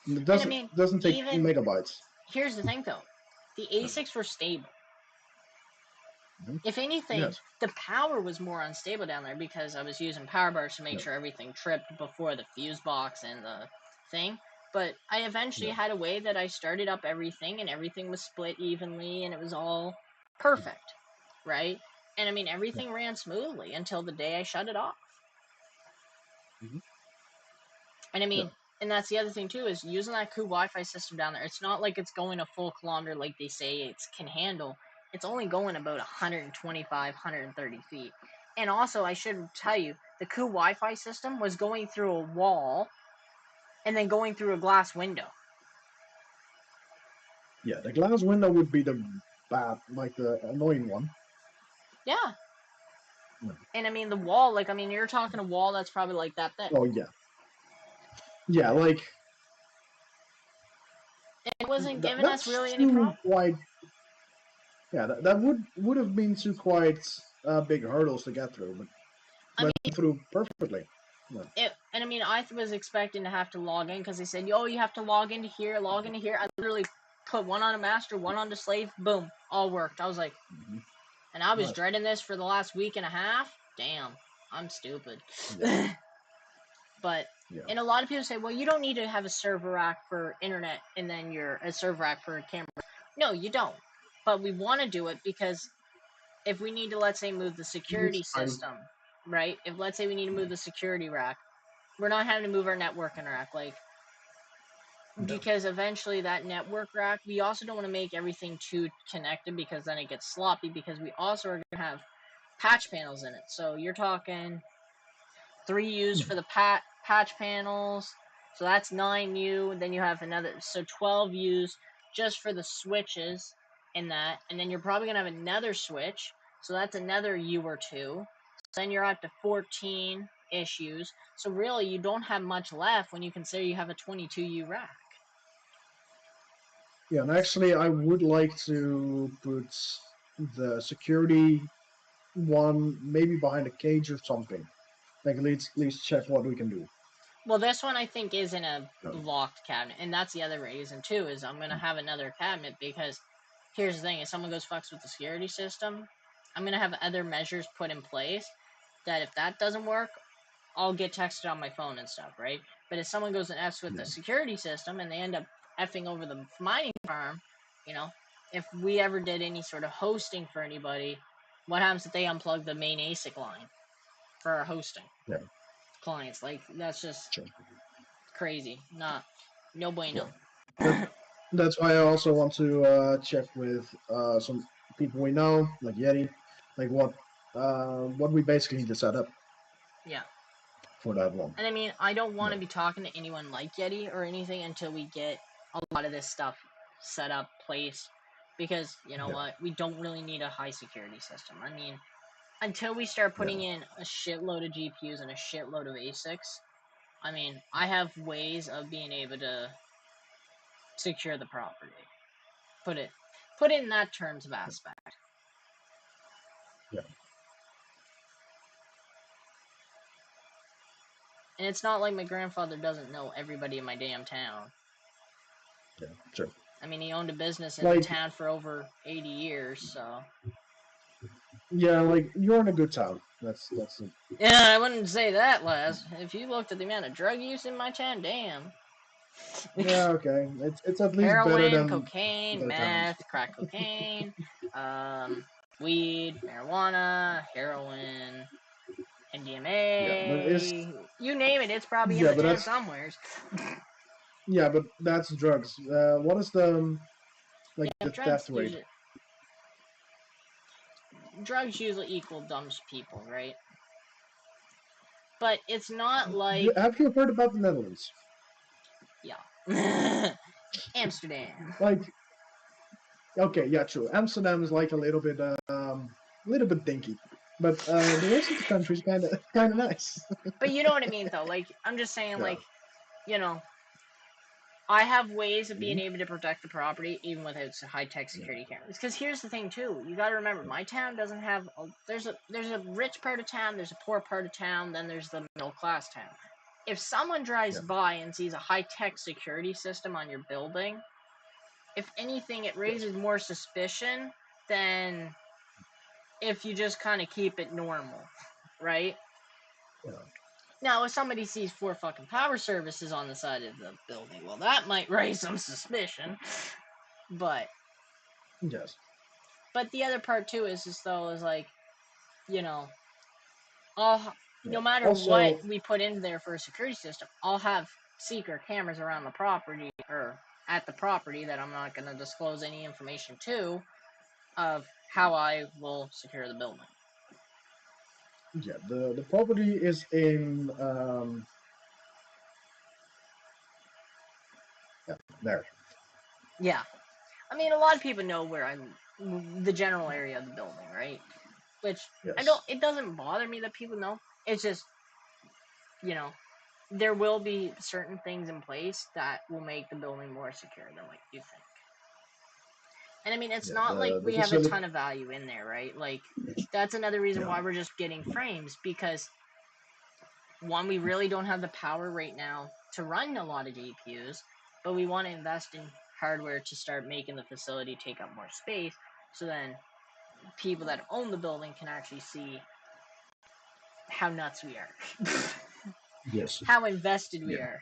S1: And it
S3: And I mean,
S1: doesn't take
S3: even
S1: megabytes.
S3: here's the thing though, the
S1: Yeah.
S3: asics were stable.
S1: Mhm.
S3: If anything,
S1: Yes.
S3: the power was more unstable down there because I was using power bars to make
S1: Yeah.
S3: sure everything tripped before the fuse box and the thing. But I eventually
S1: Yeah.
S3: had a way that I started up everything and everything was split evenly and it was all perfect, right? And I mean,
S1: Yeah.
S3: everything ran smoothly until the day I shut it off.
S1: Mhm.
S3: And I
S1: Yeah.
S3: mean, and that's the other thing too is using that Coup Wi-Fi system down there. It's not like it's going a full kilometer like they say it can handle. It's only going about 125, 130 feet. And also, I should tell you, the Coup Wi-Fi system was going through a wall and then going through a glass window.
S1: Yeah. The glass window would be the bad, like the annoying one.
S3: Yeah.
S1: Yeah.
S3: And I mean, the wall, like, I mean, you're talking a wall that's probably like that thick.
S1: Oh yeah. Yeah, like
S3: And it wasn't giving us
S1: that's
S3: really any
S1: too
S3: problem.
S1: quite. Yeah, that would have been two quite big hurdles to get through, but
S3: I
S1: went
S3: mean,
S1: through perfectly. Yeah.
S3: and I mean, I was expecting to have to log in because they said, "Oh, you have to log into here, log into here." I literally put one on a master, one on the slave, boom, all worked. I was like,
S1: Mhm.
S3: and I was
S1: Nice.
S3: dreading this for the last week and a half. Damn, I'm stupid.
S1: Yeah.
S3: But
S1: Yeah.
S3: and a lot of people say, "Well, you don't need to have a server rack for internet and then you're a server rack for a camera." No, you don't. But we want to do it because if we need to, let's say, move the
S1: It's
S3: security
S1: fine.
S3: system, right? If let's say we need to move the security rack, we're not having to move our networking rack. Like
S1: Yeah.
S3: because eventually that network rack, we also don't want to make everything too connected because then it gets sloppy because we also are going to have patch panels in it. So you're talking 3 U's
S1: Yeah.
S3: for the patch panels. So that's 9U. Then you have another, so 12 U's just for the switches in that. And then you're probably going to have another switch. So that's another U or two. So then you're up to 14 issues. So really, you don't have much left when you consider you have a 22U rack.
S1: Yeah, and actually, I would like to put the security one maybe behind a cage or something. Like, at least check what we can do.
S3: Well, this one I think is in a
S1: No.
S3: locked cabinet, and that's the other reason too. Is I'm gonna have another cabinet because here's the thing: if someone goes fucks with the security system, I'm gonna have other measures put in place. that if that doesn't work, I'll get texted on my phone and stuff, right? But if someone goes and F's with the security system and they end up effing over the mining farm, you know, if we ever did any sort of hosting for anybody, what happens if they unplug the main ASIC line for our hosting clients? Like, that's just crazy. No bueno.
S1: That's why I also want to check with some people we know, like Yeti, like what we basically need to set up
S3: Yeah.
S1: for that one.
S3: And I mean, I don't want to be talking to anyone like Yeti or anything until we get a lot of this stuff set up, placed, because you know what, we don't really need a high security system. I mean, until we start putting in a shitload of GPUs and a shitload of ASICs, I mean, I have ways of being able to secure the property. Put it in that terms of aspect.
S1: Yeah.
S3: And it's not like my grandfather doesn't know everybody in my damn town.
S1: Yeah, sure.
S3: I mean, he owned a business in the town for over 80 years, so.
S1: Yeah, like, you're in a good town. That's
S3: Yeah, I wouldn't say that, Lazz. If you looked at the amount of drug use in my town, damn.
S1: Yeah, okay. It's at least better
S3: Heroin,
S1: than
S3: cocaine,
S1: other towns.
S3: meth, crack cocaine, weed, marijuana, heroin,
S1: Yeah, but it's
S3: MDMA, you name it, it's probably in the town somewheres.
S1: Yeah, but that's drugs. What is the the
S3: drugs
S1: theft rate?
S3: usually drugs usually equal dumb people, right? But it's not like
S1: Have you heard about the Netherlands?
S3: yeah, Amsterdam.
S1: Like, okay, yeah, true. Amsterdam is like a little bit dinky, but the rest of the country is kind of nice.
S3: But you know what I mean, though. Like, I'm just saying, like, you know, I have ways of being able to protect the property even without high-tech security cameras. Because here's the thing, too. You got to remember, my town doesn't have. There's a rich part of town, there's a poor part of town, then there's the middle-class town. If someone drives by and sees a high-tech security system on your building, if anything, it raises more suspicion than if you just kind of keep it normal, right?
S1: Yeah.
S3: Now, if somebody sees 4 fucking power services on the side of the building, well, that might raise some suspicion. But
S1: Yes.
S3: But the other part too is like, you know, no matter what we put in there for a security system, I'll have secret cameras around the property or at the property that I'm not going to disclose any information to of how I will secure the building.
S1: Yeah, the property is in there.
S3: Yeah. I mean, a lot of people know where the general area of the building, right? Which it doesn't bother me that people know. It's just, you know, there will be certain things in place that will make the building more secure than what you think. And I mean, it's not like we have a ton of value in there, right? Like, that's another reason why we're just getting frames, because one, we really don't have the power right now to run a lot of GPUs, but we want to invest in hardware to start making the facility take up more space, so then people that own the building can actually see how nuts we are.
S1: Yes.
S3: How invested we are.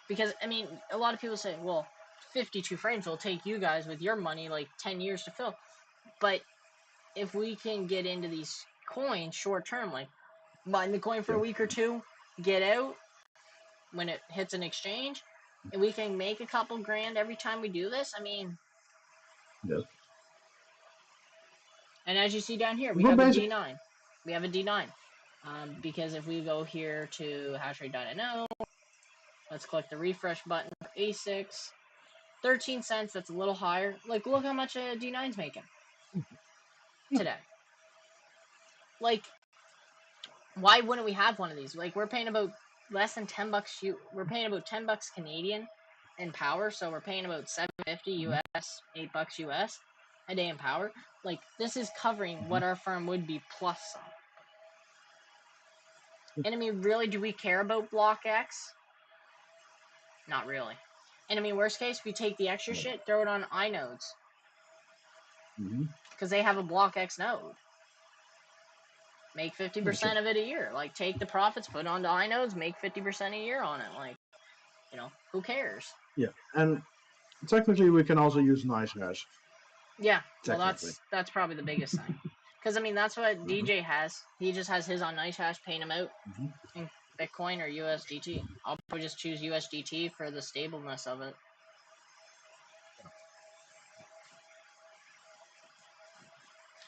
S3: Because, I mean, a lot of people say, well, 52 frames will take you guys with your money like 10 years to fill. But if we can get into these coins short term, like mine the coin for a week or two, get out when it hits an exchange, and we can make a couple grand every time we do this, I mean.
S1: Yes.
S3: And as you see down here, we have a D9. We have a D9. Because if we go here to hashrate.no, let's click the refresh button for ASICs. 13 cents, that's a little higher. Like, look how much a D9's making today. Like, why wouldn't we have one of these? Like, we're paying about less than $10. We're paying about $10 Canadian in power, so we're paying about $7.50 US, $8 US a day in power. Like, this is covering what our farm would be plus some. And I mean, really, do we care about Block X? Not really. And I mean, worst case, we take the extra shit, throw it on iNodes. Because they have a Block X node. Make 50% of it a year. Like, take the profits, put it onto inodes, make 50% a year on it. Like, you know, who cares?
S1: Yeah, and technically we can also use nice hash.
S3: Yeah, well, that's probably the biggest thing. Because, I mean, that's what DJ has. He just has his on nice hash, paying him out in Bitcoin or USDT. I'll probably just choose USDT for the stableness of it.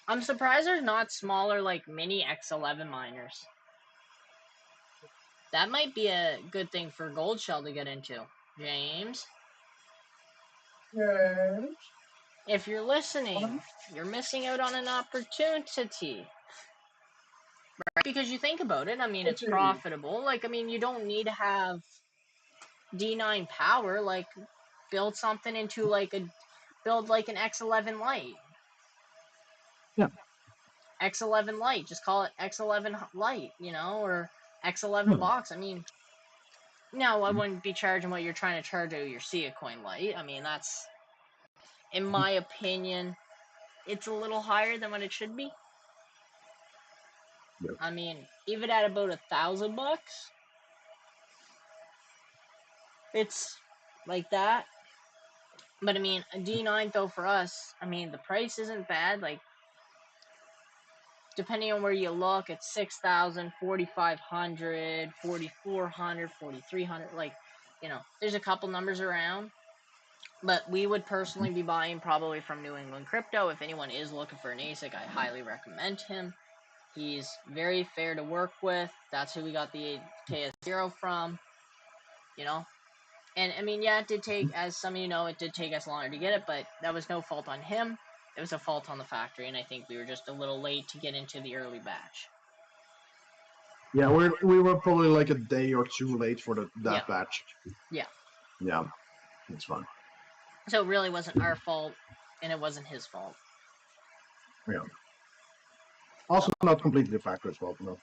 S3: I'm surprised there's not smaller, like, mini X11 miners. That might be a good thing for Gold Shell to get into. James?
S1: Yes.
S3: If you're listening, you're missing out on an opportunity. Right? Because you think about it, I mean, it's profitable. Like, I mean, you don't need to have D9 power. Like, build something into, like, build, like, an X11 Lite.
S1: Yeah.
S3: X11 Lite. Just call it X11 Lite, you know, or X11 box. I mean, no, I wouldn't be charging what you're trying to charge out your Sia Coin Lite. I mean, that's, in my opinion, it's a little higher than what it should be.
S1: Yep.
S3: I mean, even at about $1,000, it's like that. But I mean, a D9 though for us, I mean, the price isn't bad. Like, depending on where you look, it's 6,000, 4,500, 4,400, 4,300. Like, you know, there's a couple numbers around. But we would personally be buying probably from New England Crypto. If anyone is looking for an ASIC, I highly recommend him. He's very fair to work with. That's who we got the KS0 from, you know. And, I mean, yeah, it did take, as some of you know, it did take us longer to get it, but that was no fault on him. It was a fault on the factory, and I think we were just a little late to get into the early batch.
S1: Yeah, we were probably like a day or two late for that batch.
S3: Yeah.
S1: Yeah, it's fine.
S3: So it really wasn't our fault, and it wasn't his fault.
S1: Yeah. Also, not completely the factory's fault, no.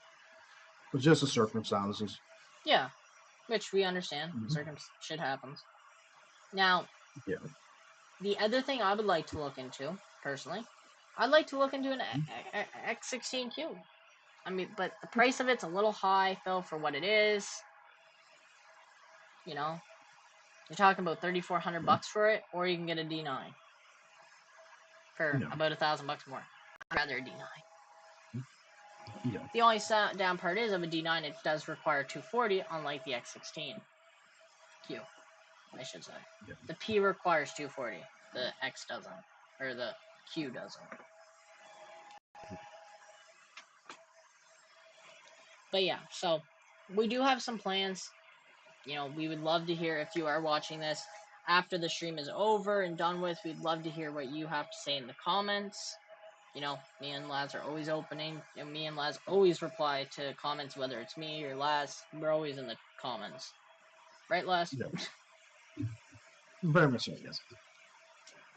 S1: It's just the circumstances.
S3: Yeah, which we understand. Shit happens. Now, the other thing I would like to look into, personally, I'd like to look into an X16Q. I mean, but the price of it's a little high, Phil, for what it is. You know, you're talking about $3,400 for it, or you can get a D9 for about $1,000 more. I'd rather a D9.
S1: Yeah.
S3: The only down part is of a D9, it does require 240, unlike the X16Q, I should say. Yeah. The P requires 240, the X doesn't, or the Q doesn't. But yeah, so we do have some plans. You know, we would love to hear, if you are watching this after the stream is over and done with, we'd love to hear what you have to say in the comments. You know, me and Lazz are always opening. You know, me and Lazz always reply to comments, whether it's me or Lazz. We're always in the comments. Right, Lazz?
S1: Yeah. Very much so, yes.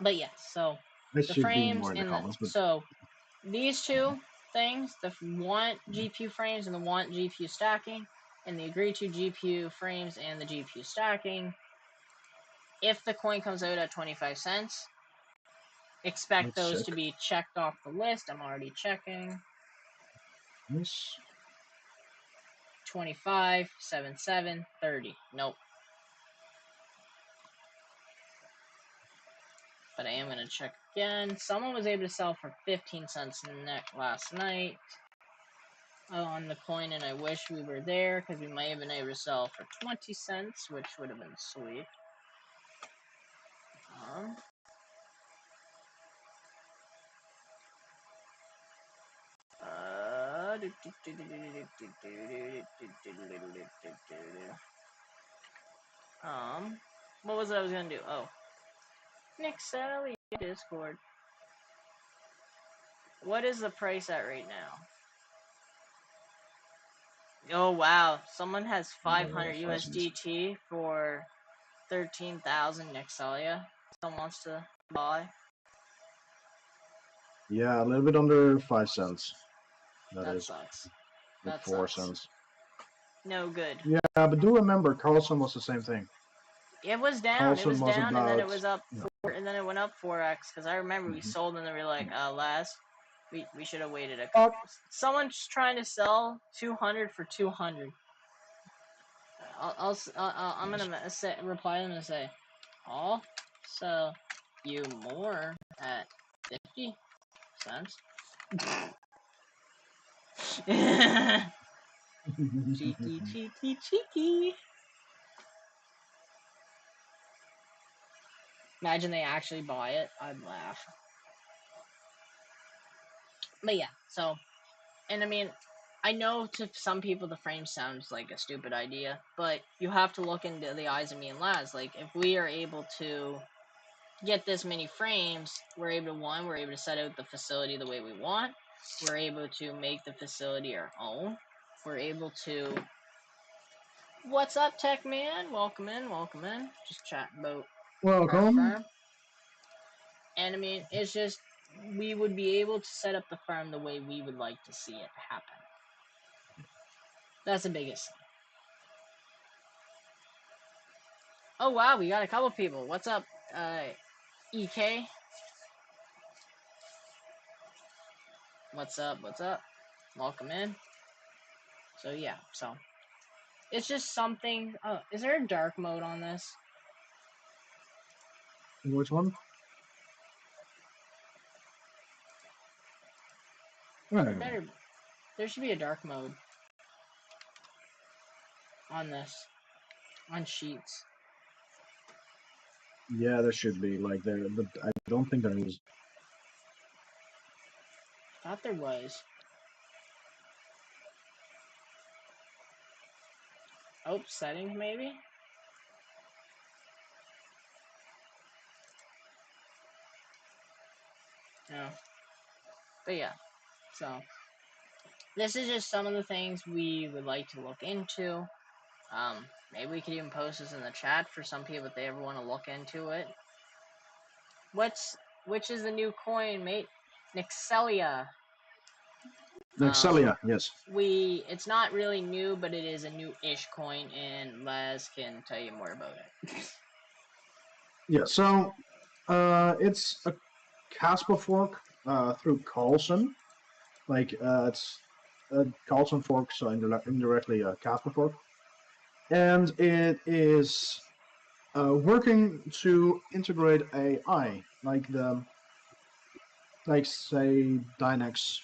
S3: But yeah, so the frames and so these two things, the want GPU frames and the want GPU stacking, and the agree to GPU frames and the GPU stacking. If the coin comes out at 25 cents, expect those to be checked off the list. I'm already checking. 25, 77, 30. Nope. But I am going to check again. Someone was able to sell for 15 cents last night on the coin, and I wish we were there because we might have been able to sell for 20 cents, which would have been sweet. What was it I was gonna do? Oh, Nick Sally Discord. What is the price at right now? Oh wow, someone has 500 USDT for 13,000 Nexalia. Someone wants to buy.
S1: Yeah, a little bit under 5 cents.
S3: That sucks.
S1: Like 4 cents.
S3: No good.
S1: Yeah, but do remember, Carlson was the same thing.
S3: It was down. It was down, and then it was up, and then it went up 4x. Because I remember we sold, and then we were like, Lazz, We should have waited a
S1: Uh,
S3: couple. Someone's trying to sell 200 for 200. I'm
S1: yes.
S3: gonna reply to them and say, I'll sell you more at 50 cents. Cheeky, cheeky, cheeky. Imagine they actually buy it. I'd laugh. But yeah, so, and I mean, I know to some people the frame sounds like a stupid idea, but you have to look into the eyes of me and Laz. Like, if we are able to get this many frames, we're able to set out the facility the way we want. We're able to make the facility our own. We're able to. What's up, Tech Man? Welcome in, welcome in. Just chatting about our
S1: Welcome.
S3: firm. And I mean, it's just we would be able to set up the farm the way we would like to see it happen. That's the biggest thing. Oh wow, we got a couple people. What's up, EK? What's up? What's up? Welcome in. So yeah, so it's just something. Oh, is there a dark mode on this?
S1: Which one?
S3: There should be a dark mode on this, on sheets.
S1: Yeah, there should be like there, but I don't think there is.
S3: Thought there was. Oh, settings maybe? No. But yeah, so this is just some of the things we would like to look into. Maybe we could even post this in the chat for some people if they ever want to look into it. Which is the new coin, mate? Nexelia.
S1: Nexelia, yes.
S3: It's not really new, but it is a new-ish coin, and Laz can tell you more about it.
S1: Yeah, so it's a kaspa fork through Carlson. Like it's a Carlson fork, so indirectly a kaspa fork, and it is working to integrate AI, like say Dynex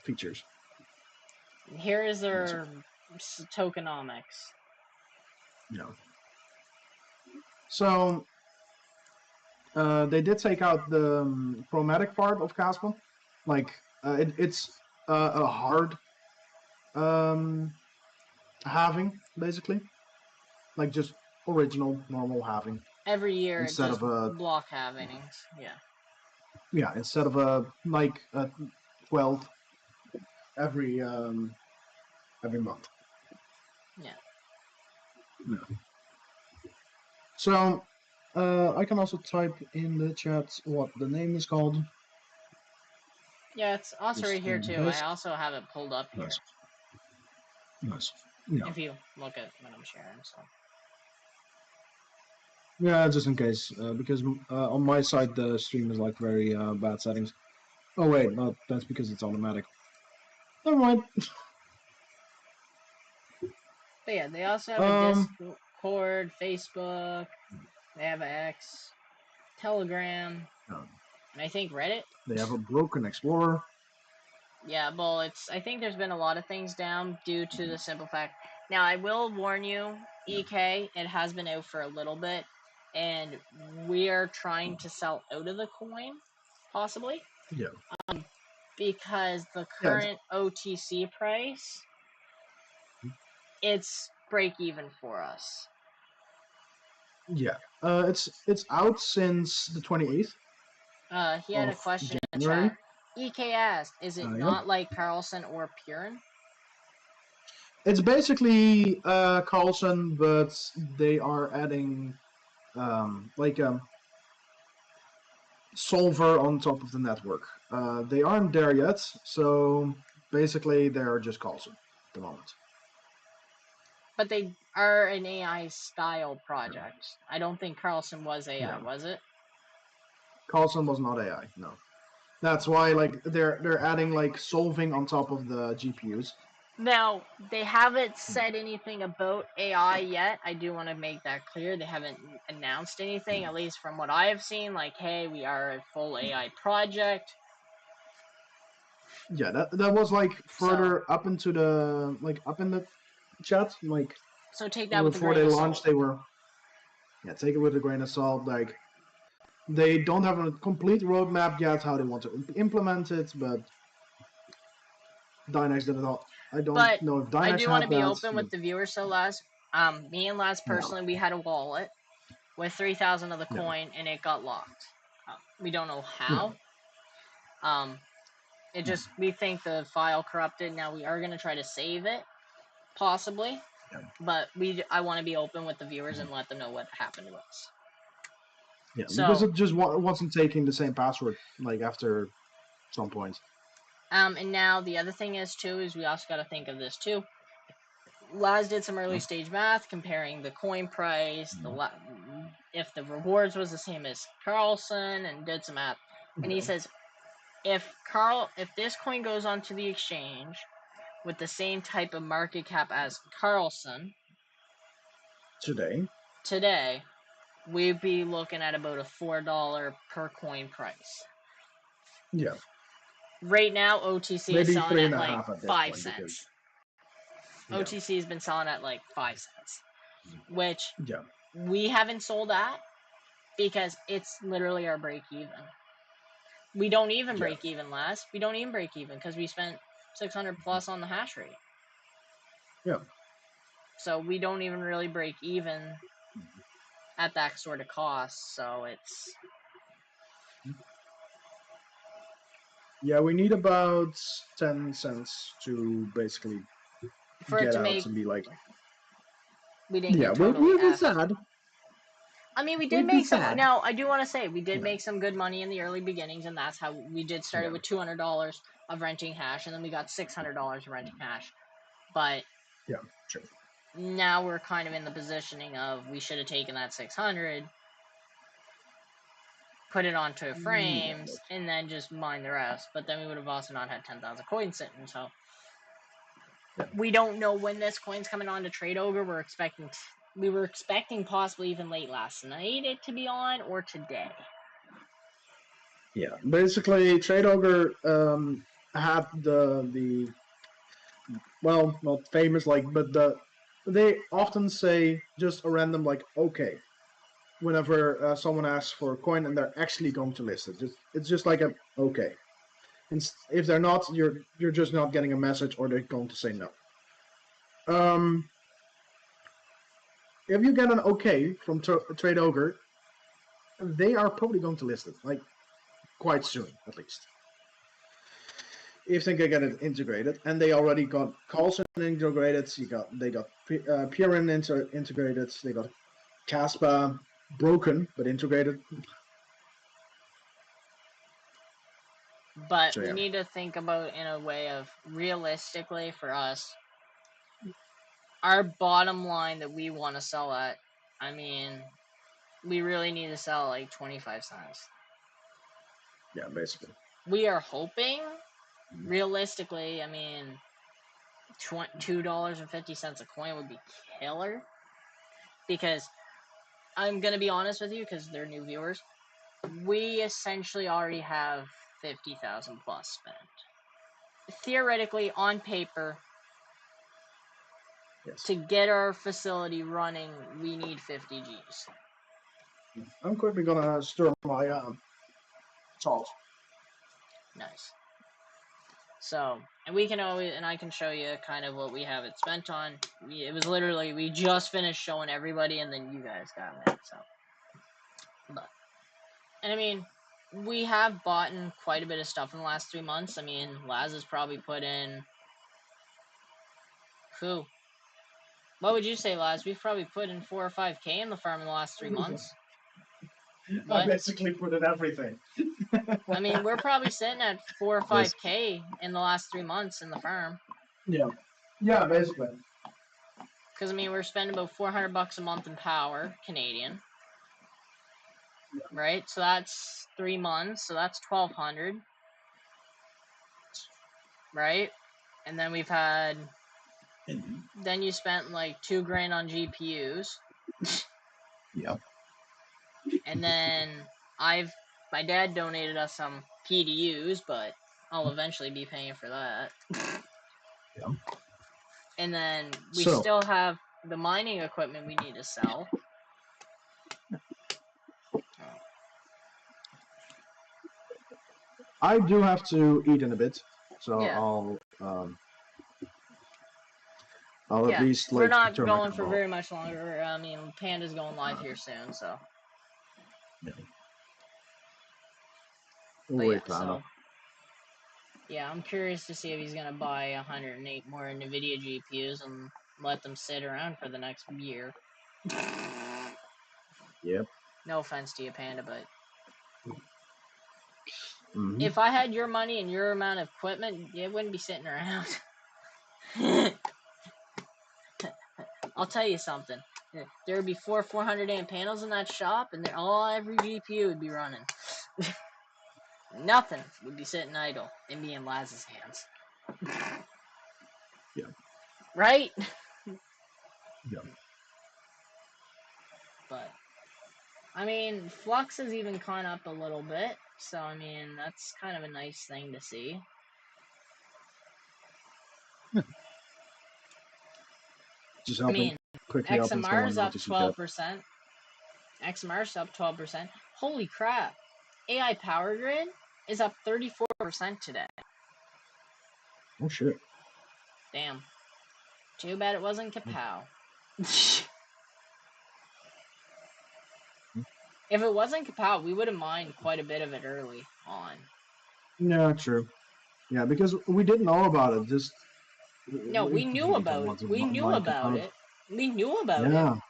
S1: features.
S3: Here is their tokenomics.
S1: Yeah. So they did take out the chromatic part of Caspa. Like it's a hard halving, basically, like just original normal halving
S3: Every year it
S1: instead
S3: does
S1: of a
S3: block halvings. Yeah.
S1: instead of a 12th every month.
S3: Yeah.
S1: Yeah. So I can also type in the chat what the name is called.
S3: Yeah, it's also
S1: Just
S3: right here too. I
S1: case.
S3: also have it pulled up here.
S1: Nice. Nice. Yeah.
S3: If you look at what I'm sharing, so.
S1: Yeah, just in case, because on my side the stream is like very bad settings. Oh wait, no, that's because it's automatic. Never mind.
S3: But yeah, they also have a Discord, Facebook, they have an X, Telegram, and I think Reddit.
S1: They have a broken Explorer.
S3: Yeah, well, I think there's been a lot of things down due to the simple fact. Now, I will warn you, EK, it has been out for a little bit, and we are trying to sell out of the coin, possibly.
S1: Yeah.
S3: Because the current OTC price, it's break even for us.
S1: Yeah. It's out since the 28th.
S3: He had a question
S1: January.
S3: in the chat. EK asked, is it not like Carlson or Purin?
S1: It's basically Carlson, but they are adding solver on top of the network. They aren't there yet, so basically they're just Carlson at the moment.
S3: But they are an AI style project. I don't think Carlson was AI, was it?
S1: Carlson was not AI. No, that's why like they're adding like solving on top of the GPUs.
S3: Now, they haven't said anything about AI yet. I do want to make that clear. They haven't announced anything, at least from what I have seen. Like, hey, we are a full AI project.
S1: Yeah, that was like further
S3: So,
S1: up into the like up in the chat. Like
S3: so take that with a
S1: before
S3: grain
S1: they
S3: of
S1: launched,
S3: salt.
S1: they were take it with a grain of salt. Like they don't have a complete roadmap yet how they want to implement it, but Dynex did it all. I don't
S3: But
S1: know if
S3: I
S1: Dynex
S3: do want to
S1: had
S3: be
S1: that,
S3: open
S1: but
S3: with the viewers, so Laz. Me and Laz
S1: yeah,
S3: personally, we had a wallet with 3,000 of the
S1: yeah,
S3: coin, and it got locked. We don't know
S1: yeah.
S3: how. It just, we think the file corrupted. Now we are gonna try to save it, possibly,
S1: Yeah.
S3: but I want to be open with the viewers and let them know what happened to us.
S1: Yeah, because
S3: So,
S1: it just wasn't taking the same password like after some point.
S3: and now the other thing is too is we also got to think of this too. Laz did some early
S1: Yeah.
S3: stage math comparing the coin price, if the rewards was the same as Carlson, and did some math. And he
S1: Yeah.
S3: says if this coin goes onto the exchange with the same type of market cap as Carlson today, we'd be looking at about a $4 per coin price.
S1: Yeah.
S3: Right now, OTC is
S1: Maybe
S3: selling
S1: three
S3: at
S1: and a
S3: like
S1: half at this
S3: 5
S1: point because
S3: cents.
S1: yeah,
S3: OTC has been selling at like 5 cents, which
S1: yeah,
S3: we haven't sold at because it's literally our break even. We don't even
S1: yeah,
S3: break even last. We don't even break even because we spent 600 plus on the hash rate.
S1: yeah.
S3: So we don't even really break even at that sort of cost. So it's
S1: Yeah, we need about 10 cents to basically
S3: for it
S1: get
S3: to
S1: out
S3: make.
S1: and be like,
S3: We didn't
S1: yeah,
S3: get totally
S1: we'll be
S3: effed.
S1: sad.
S3: I mean, we did
S1: We'd be
S3: make some.
S1: sad.
S3: Now, I do want to say we did
S1: Yeah.
S3: make some good money in the early beginnings, and that's how we did started
S1: Yeah.
S3: with $200 of renting hash, and then we got $600 of renting hash. But
S1: Yeah. Sure.
S3: now we're kind of in the positioning of we should have taken that 600, put it onto frames,
S1: Yeah,
S3: and then just mine the rest. But then we would have also not had 10,000 coins sitting. So
S1: yeah.
S3: we don't know when this coin's coming on to trade ogre. We were expecting possibly even late last night it to be on or today.
S1: Yeah. Basically, Trade Ogre had the well, not famous like, but they often say just a random like okay whenever someone asks for a coin and they're actually going to list it. It's just like a okay. And if they're not, you're just not getting a message, or they're going to say no. If you get an okay from Trade Ogre, they are probably going to list it like quite soon, at least. If they can get it integrated, and they already got Carlson integrated, they got Purin integrated, they got kaspa broken but integrated.
S3: But
S1: So
S3: we
S1: yeah,
S3: need to think about in a way of realistically for us, our bottom line that we want to sell at. I mean, we really need to sell like 25 cents.
S1: yeah, basically.
S3: We are hoping, realistically, I mean, $2.50 a coin would be killer. Because I'm gonna be honest with you, because they're new viewers, we essentially already have 50,000 plus spent. Theoretically, on paper,
S1: Yes.
S3: to get our facility running, we need 50 Gs.
S1: I'm quickly gonna stir my salt.
S3: Nice. So, and we can always, and I can show you kind of what we have it spent on. It was literally, we just finished showing everybody, and then you guys got it. So, but, and I mean, we have bought in quite a bit of stuff in the last 3 months. I mean, Laz has probably put in, who? What would you say, Laz? We've probably put in 4 or 5K in the farm in the last 3 months.
S1: I
S3: What?
S1: basically put in everything.
S3: I mean, we're probably sitting at 4 or
S1: Yes.
S3: 5K in the last 3 months in the farm.
S1: Yeah. Yeah, basically.
S3: Because I mean, we're spending about $400 a month in power, Canadian. right? So that's 3 months, so that's 1,200, right? And then we've had, then you spent like 2 grand on GPUs.
S1: Yep.
S3: And then my dad donated us some PDUs, but I'll eventually be paying for that.
S1: Yep.
S3: And then we
S1: So,
S3: still have the mining equipment we need to sell.
S1: I do have to eat in a bit, so
S3: Yeah.
S1: I'll at
S3: Yeah,
S1: least
S3: we're
S1: like
S3: not
S1: turn my
S3: going for
S1: camera off.
S3: very much longer. I mean, Panda's going live here soon, so.
S1: Yeah.
S3: But
S1: Wait,
S3: yeah,
S1: Panda.
S3: so. Yeah, I'm curious to see if he's gonna buy 108 more NVIDIA GPUs and let them sit around for the next year.
S1: Yep.
S3: No offense to you, Panda, but
S1: Mm-hmm.
S3: if I had your money and your amount of equipment, it wouldn't be sitting around. I'll tell you something. There would be 400 amp panels in that shop, and every GPU would be running. Nothing would be sitting idle in me and Lazz's hands.
S1: Yeah.
S3: Right?
S1: Yeah.
S3: But I mean, flux has even gone up a little bit, so I mean that's kind of a nice thing to see.
S1: Just
S3: I
S1: helping
S3: mean,
S1: quickly open
S3: XMR
S1: someone
S3: is up
S1: notices that.
S3: 12%. XMR is up 12%. Holy crap! AI Power Grid is up 34% today.
S1: Oh shit.
S3: Damn. Too bad it wasn't Kapow. If it wasn't Kapow, we would have mined quite a bit of it early on.
S1: Yeah, true. Yeah, because we didn't know about it. Just
S3: No, we knew about it. We knew about it. We knew about it.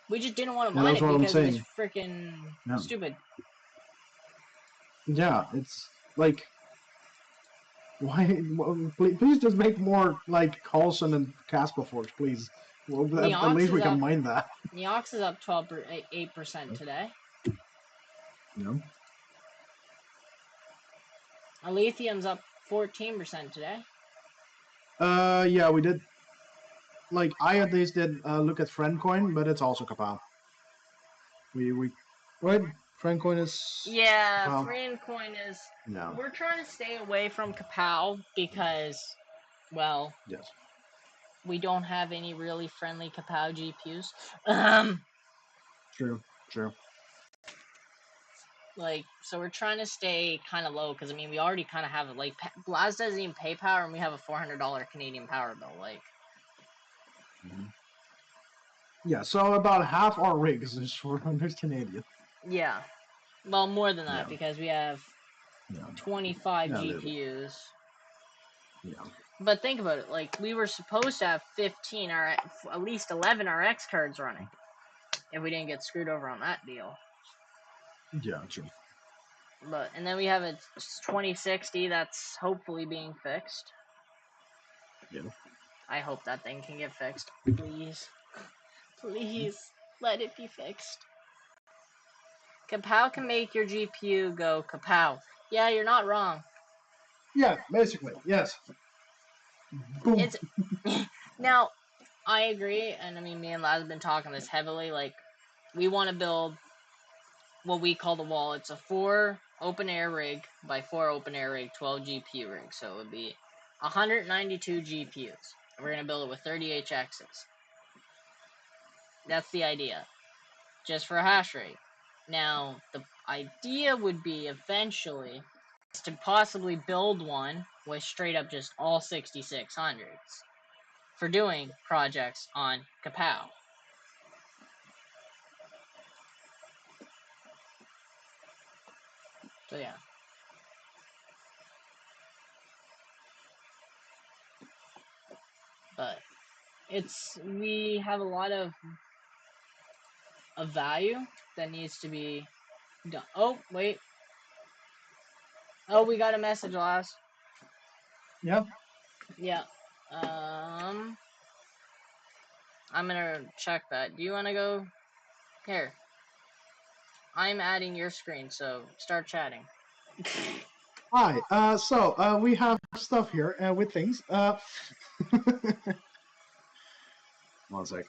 S3: We just didn't want to mine
S1: that's
S3: it
S1: what I'm
S3: because it was
S1: saying.
S3: freaking stupid.
S1: Yeah, it's like, why? Please just make more like Carlson and kaspa forks, please. Well, at least we can mine that.
S3: Neox is up 8% today.
S1: No.
S3: Lithium's up 14% today.
S1: Yeah, we did. Like, I at least did look at FriendCoin, but it's also Kapow. Right? FriendCoin is.
S3: Yeah,
S1: Kapow.
S3: FriendCoin is.
S1: No.
S3: We're trying to stay away from Kapow because, well,
S1: yes,
S3: we don't have any really friendly Kapow GPUs.
S1: True.
S3: Like, so we're trying to stay kind of low because I mean we already kind of have it. Like, Lazz doesn't even pay power, and we have a $400 Canadian power bill. Like,
S1: yeah. So about half our rigs is 400 Canadian.
S3: Yeah, well, more than that because we have 25 GPUs.
S1: Yeah.
S3: But think about it. Like, we were supposed to have 15 or at least 11 RX cards running if we didn't get screwed over on that deal.
S1: Yeah, true.
S3: But and then we have a 2060 that's hopefully being fixed.
S1: Yeah.
S3: I hope that thing can get fixed. Please. Please. Let it be fixed. Kapow can make your GPU go kapow. Yeah, you're not wrong.
S1: Yeah, basically, yes. Boom.
S3: It's now, I agree, and I mean, me and Laz have been talking this heavily. Like, we want to build what we call the wall. It's a 4 open air rig by 4 open air rig, 12 GPU rig. So it would be 192 GPUs. We're gonna build it with 30 HXs. That's the idea, just for a hash rate. Now, the idea would be eventually to possibly build one with straight up just all 6600s for doing projects on Kapow. So yeah. But we have a lot of value that needs to be done. Oh, wait. Oh, we got a message, Laz.
S1: Yeah.
S3: Yeah. I'm gonna check that. Do you wanna go? Here. I'm adding your screen, so start chatting.
S1: Hi. So we have stuff here with things. One sec.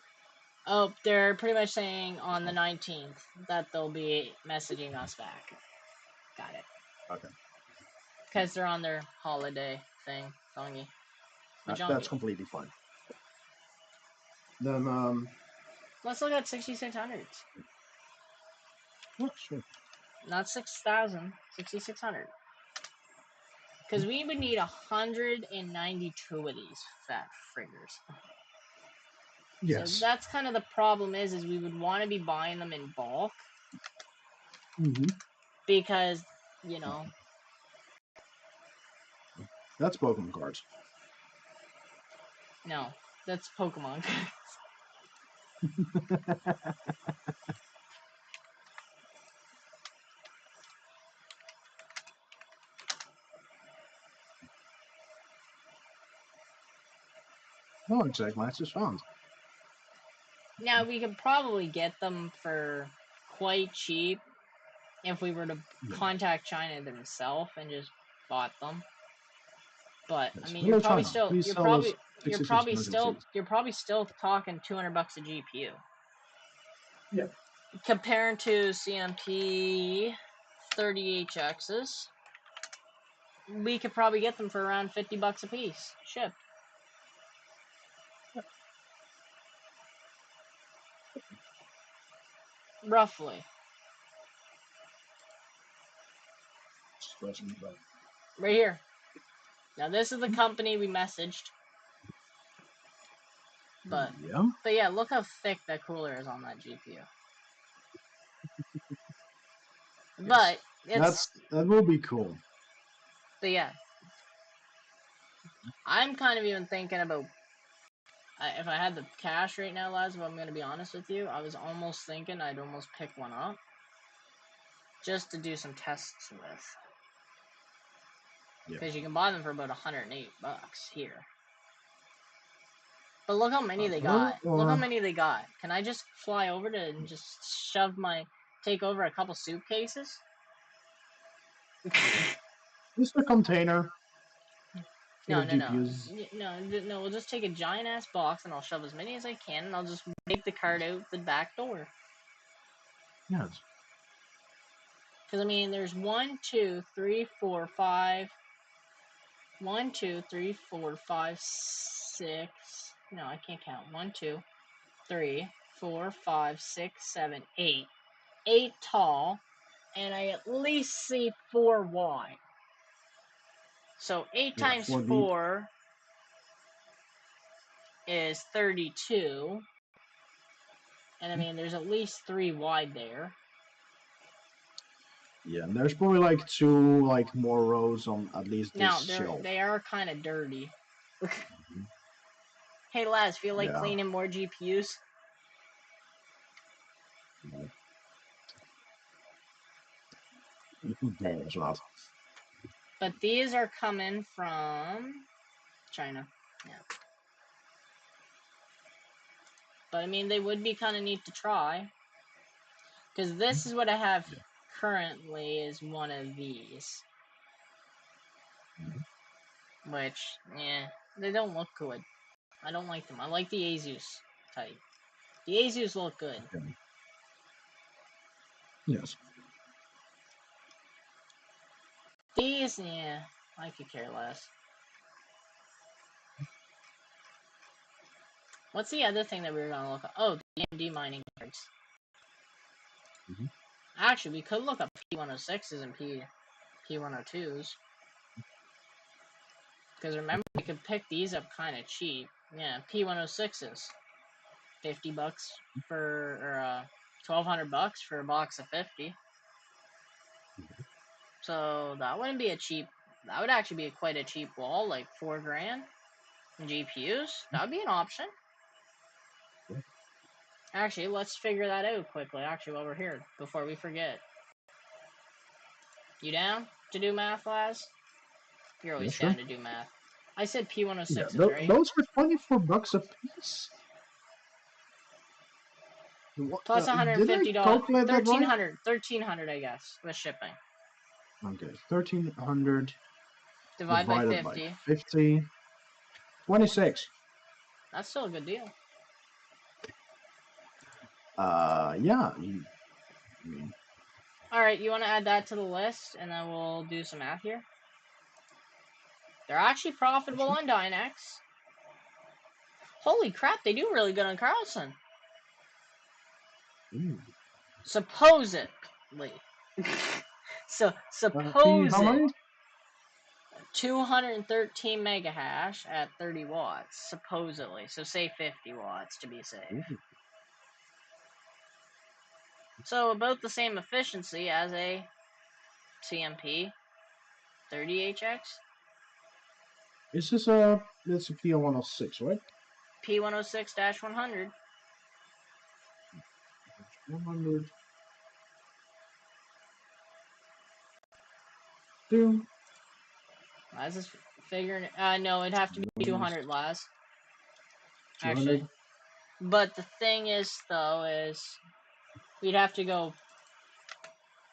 S3: Oh, they're pretty much saying on the 19th that they'll be messaging us back. Got it.
S1: Okay.
S3: Because they're on their holiday thing, Gongi.
S1: That's completely fine. Then
S3: let's look at 6600s.
S1: Oh, sure.
S3: Not 6,000, 6,600. Because we would need 192 of these fat friggers.
S1: Yes.
S3: So that's kind of the problem is we would want to be buying them in bulk. Because, you know.
S1: That's Pokemon cards.
S3: No, that's Pokemon cards.
S1: No, exact match is found.
S3: Now, we could probably get them for quite cheap if we were to contact China themselves and just bought them. But
S1: Yes.
S3: I mean,
S1: Hello, China. Please sell us
S3: you're probably still talking $200 a GPU.
S1: Yeah.
S3: Compared to CMP 30HXs, we could probably get them for around $50 a piece, shipped. Roughly. Right here. Now this is the company we messaged. But yeah, look how thick that cooler is on that GPU. But
S1: that will be cool.
S3: But yeah, I'm kind of even thinking about if I had the cash right now, lads. If I'm gonna be honest with you, I was almost thinking I'd almost pick one up just to do some tests with. Because you can buy them for about $108 here. But look how many they got. Look how many they got. Can I just fly over to and just take over a couple suitcases?
S1: Just a container.
S3: No. We'll just take a giant ass box and I'll shove as many as I can and I'll just make the cart out the back door.
S1: Yes.
S3: Because I mean, there's 1, 2, 3, 4, 5. 1, 2, 3, 4, 5, 6. No, I can't count. 1, 2, 3, 4, 5, 6, 7, 8. 8 tall, and I at least see 4 wide. So 8 times 4 is 32. And I mean, there's at least 3 wide there.
S1: Yeah, and there's probably like 2 more rows on at least this shelf.
S3: They are kind of dirty. Hey, lads, feel like cleaning more GPUs? But these are coming from China. Yeah. But I mean, they would be kind of neat to try. Because this is what I have currently is one of these. Which, yeah, they don't look good. I don't like them. I like the Asus type. The Asus look good.
S1: Yes.
S3: These, yeah, I could care less. What's the other thing that we were going to look at? Oh, the AMD mining cards. Actually, we could look up P106s and P102s. Because remember, we could pick these up kind of cheap. Yeah, P106s. $50 for, or $1,200 for a box of 50. So that wouldn't be a cheap. That would actually be quite a cheap wall, like $4 grand. GPUs. That would be an option. Actually, let's figure that out quickly. Actually, while we're here, before we forget. You down to do math, Laz? You're always down to do math. I said P106s, right?
S1: Those were $24 a piece.
S3: Plus
S1: did I
S3: $150.
S1: calculate that right?
S3: 1300 I guess, with shipping.
S1: Okay, 1300
S3: Divide by
S1: divided
S3: 50.
S1: by 50. 26.
S3: That's still a good deal.
S1: Yeah.
S3: Alright, you want to add that to the list, and then we'll do some math here? They're actually profitable on Dynex. Holy crap, they do really good on Carlson. Supposedly. So,
S1: How many?
S3: 213 mega hash at 30 watts, supposedly. So say 50 watts to be safe. So about the same efficiency as a CMP 30HX.
S1: Is this it's a P106, right?
S3: P106-100.
S1: 100. Two.
S3: Laz is figuring. No, it'd have to be 200 Laz.
S1: 200.
S3: Actually, but the thing is, though, is we'd have to go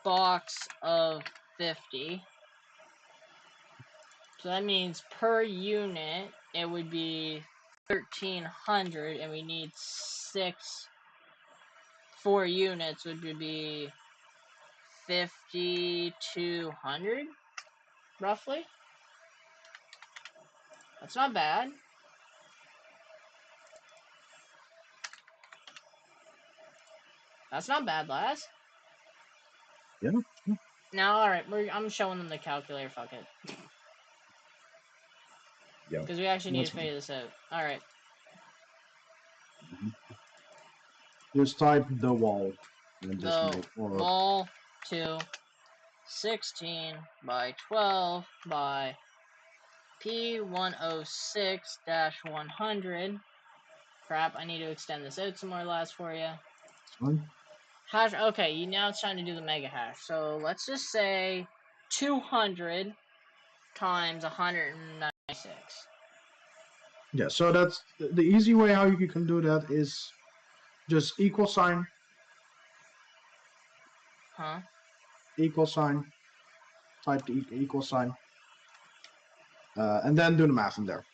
S3: box of 50. So that means per unit it would be 1300, and we need 4 units, which would be 5200 roughly. That's not bad. That's not bad, Laz.
S1: Yeah.
S3: Now, alright, I'm showing them the calculator, fuck it.
S1: Yeah.
S3: Because we actually need to figure this out. Alright.
S1: Just type the wall.
S3: The wall to 16 by 12 by P106-100. Crap, I need to extend this out some more, Last, for you. Hash. Okay, now it's time to do the mega hash. So let's just say 200 times 196.
S1: Yeah, so that's the easy way how you can do that is just equal sign.
S3: Huh?
S1: Equal sign. Type the equal sign. And then do the math in there.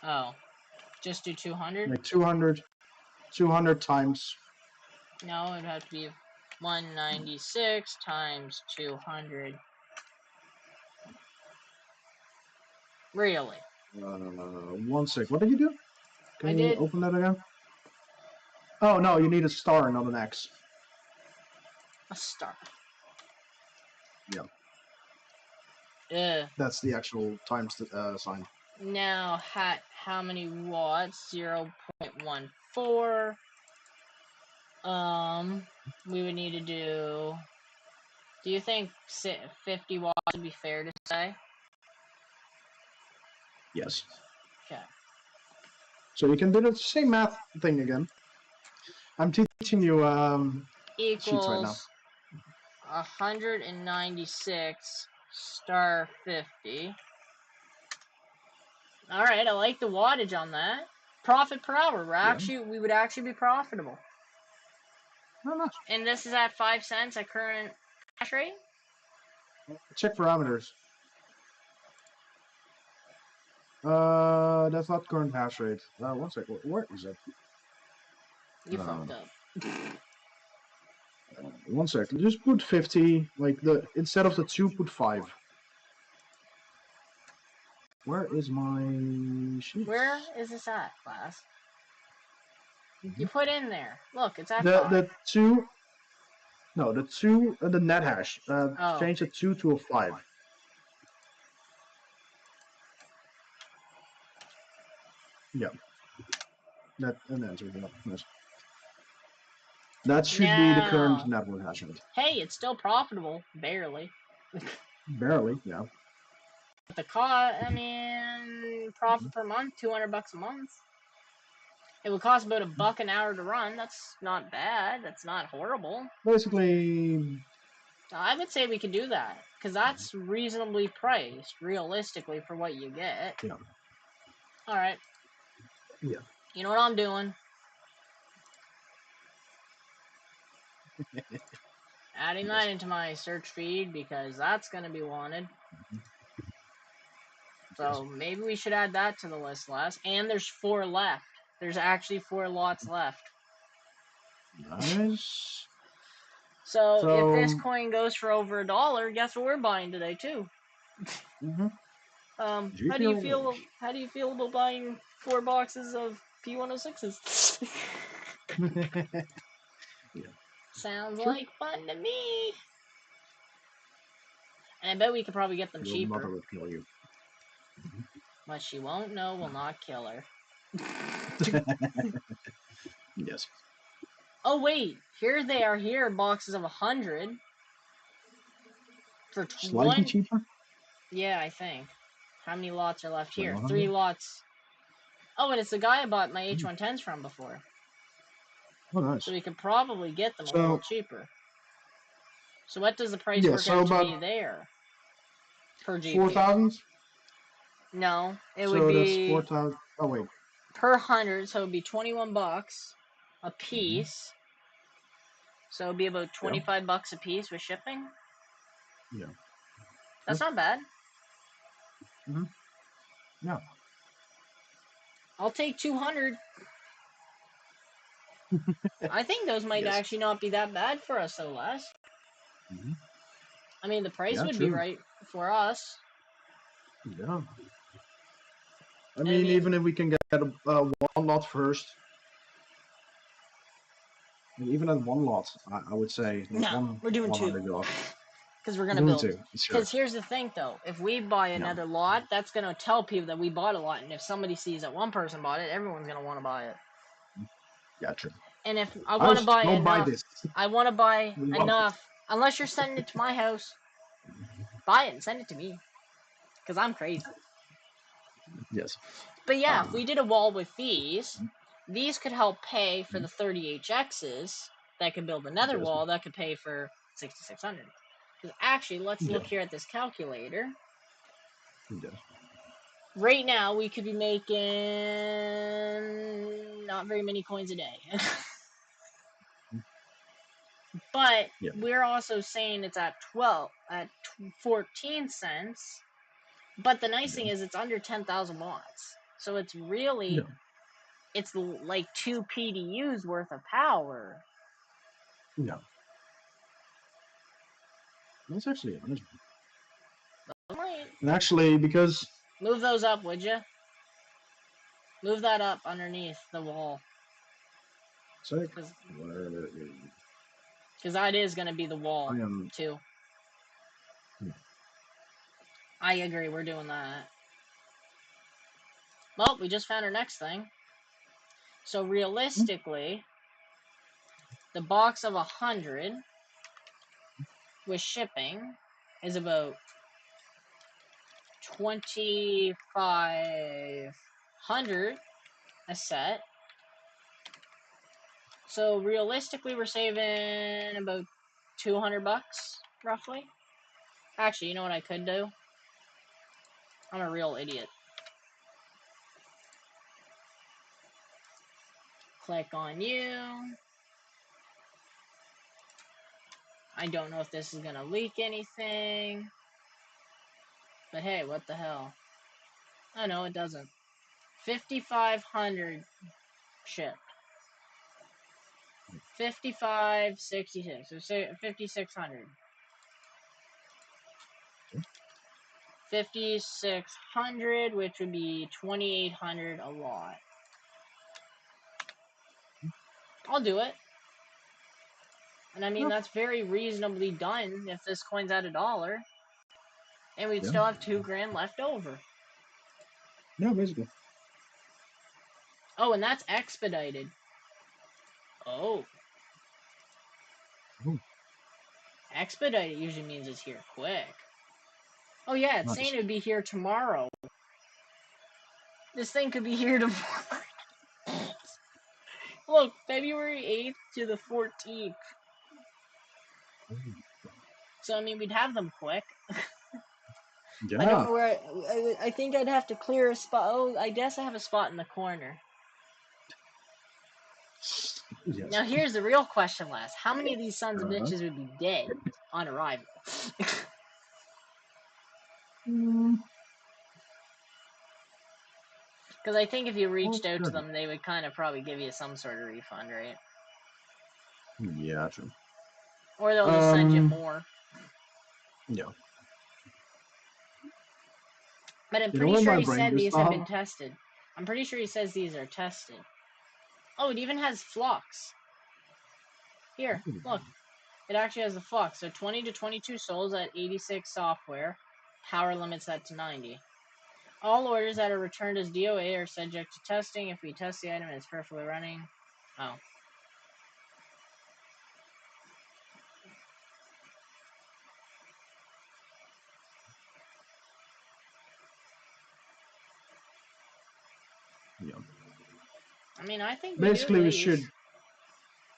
S3: Oh. Just do 200?
S1: Like 200 times.
S3: No, it'd have to be 196 times 200. Really?
S1: 1 sec. What did you do? Can you open that again? Oh, no, you need a star, not an X.
S3: A star.
S1: Yeah.
S3: Yeah.
S1: That's the actual times sign.
S3: Now, how many watts? 0.14. We would need to do... Do you think 50 watts would be fair to say?
S1: Yes.
S3: Okay.
S1: So you can do the same math thing again. I'm teaching you sheets right now.
S3: 196 star 50. Alright, I like the wattage on that. Profit per hour. We would actually be profitable.
S1: No.
S3: And this is at 5 cents at current hash rate?
S1: Check parameters. That's not current hash rate. 1 sec. Where is it?
S3: You fucked up.
S1: 1 sec. Just put 50. Like instead of the 2, put 5. Where is my sheet?
S3: Where is this at, class? You put in there. Look, it's at 5.
S1: The 2. No, the 2. The net hash. Change the 2 to a 5. Yeah. That answer. Yeah. Nice. That should be the current network hash rate.
S3: Hey, it's still profitable. Barely.
S1: Barely, yeah.
S3: The cost, profit per month, $200 a month. It would cost about $1 an hour to run. That's not bad. That's not horrible.
S1: Basically,
S3: I would say we could do that because that's reasonably priced, realistically, for what you get.
S1: Yeah.
S3: All right.
S1: Yeah.
S3: You know what I'm doing? Adding that into my search feed because that's going to be wanted. So maybe we should add that to the list, Les. And there's 4 left. There's actually 4 lots left.
S1: Nice.
S3: So if this coin goes for over $1, guess what we're buying today too? How do you feel? How do you feel about buying 4 boxes of P106s?
S1: Yeah.
S3: Sounds like fun to me. And I bet we could probably get them cheaper.
S1: Your mother would kill you.
S3: But she won't know. Will not kill her.
S1: Yes.
S3: Oh wait, here they are. Here, boxes of 100 for
S1: Slightly cheaper.
S3: Yeah, I think. How many lots are left here?
S1: 100?
S3: 3 lots. Oh, and it's the guy I bought my H110s from before.
S1: Oh, nice.
S3: So we could probably get them a little cheaper. So what does the price work out to be there? Per GP?
S1: 4,000?
S3: No, it would be...
S1: So that's 4,000. Oh, wait.
S3: Per 100, so it would be $21 a piece. So it would be about $25 a piece with shipping.
S1: Yeah.
S3: That's not bad.
S1: Yeah.
S3: I'll take 200. I think those might actually not be that bad for us, though, Les. I mean, the price would be right for us.
S1: Yeah. I mean, even if we can get one lot first. Even at 1 lot, I would say.
S3: No, we're doing 2. Because we're going to build. Because here's the thing, though. If we buy another lot, that's going to tell people that we bought a lot. And if somebody sees that one person bought it, everyone's going to want to buy it.
S1: Yeah, true.
S3: And if I want to buy enough, I want to buy enough. Unless you're sending it to my house, buy it and send it to me. Because I'm crazy.
S1: Yes.
S3: But yeah, if we did a wall with these could help pay for the 30HXs that could build another wall that could pay for 6,600. Because actually, let's look here at this calculator. Right now, we could be making not very many coins a day. But we're also saying it's at 14 cents. But the nice thing is it's under 10,000 watts. So it's really, it's like 2 PDUs worth of power.
S1: Yeah. That's actually honest. And actually, because...
S3: Move those up, would you? Move that up underneath the wall. Because that is going to be the wall, too. I agree, we're doing that. Well, we just found our next thing. So realistically, the box of 100 with shipping is about 2,500 a set. So realistically, we're saving about $200 roughly. Actually, you know what I could do? I'm a real idiot. Click on you. I don't know if this is gonna leak anything. But hey, what the hell? Oh no, it doesn't. 5,500 shipped. 5,566. So say 5,600. 5,600, which would be 2,800 a lot. I'll do it. And I mean, that's very reasonably done if this coin's at $1. And we'd still have $2,000 left over.
S1: Yeah, basically.
S3: Oh, and that's expedited. Oh. Expedited usually means it's here quick. Oh yeah, it's saying it would be here tomorrow. This thing could be here tomorrow. Look, February 8th to the 14th. So, I mean, we'd have them quick.
S1: Yeah.
S3: I don't know where I think I'd have to clear a spot. Oh, I guess I have a spot in the corner.
S1: Yes.
S3: Now here's the real question, Lazz. How many of these sons of bitches would be dead on arrival? Because I think if you reached out to them, they would kind of probably give you some sort of refund, right?
S1: Yeah, true.
S3: Or they'll just send you more.
S1: Yeah.
S3: But I'm pretty sure he said these have been tested. I'm pretty sure he says these are tested. Oh, it even has flux. Here, look. It actually has a flux. So 20 to 22 souls at 86 software. Power limits that to 90. All orders that are returned as DOA are subject to testing. If we test the item and it's perfectly running. Oh.
S1: Yeah.
S3: I mean, I think
S1: basically
S3: we
S1: should.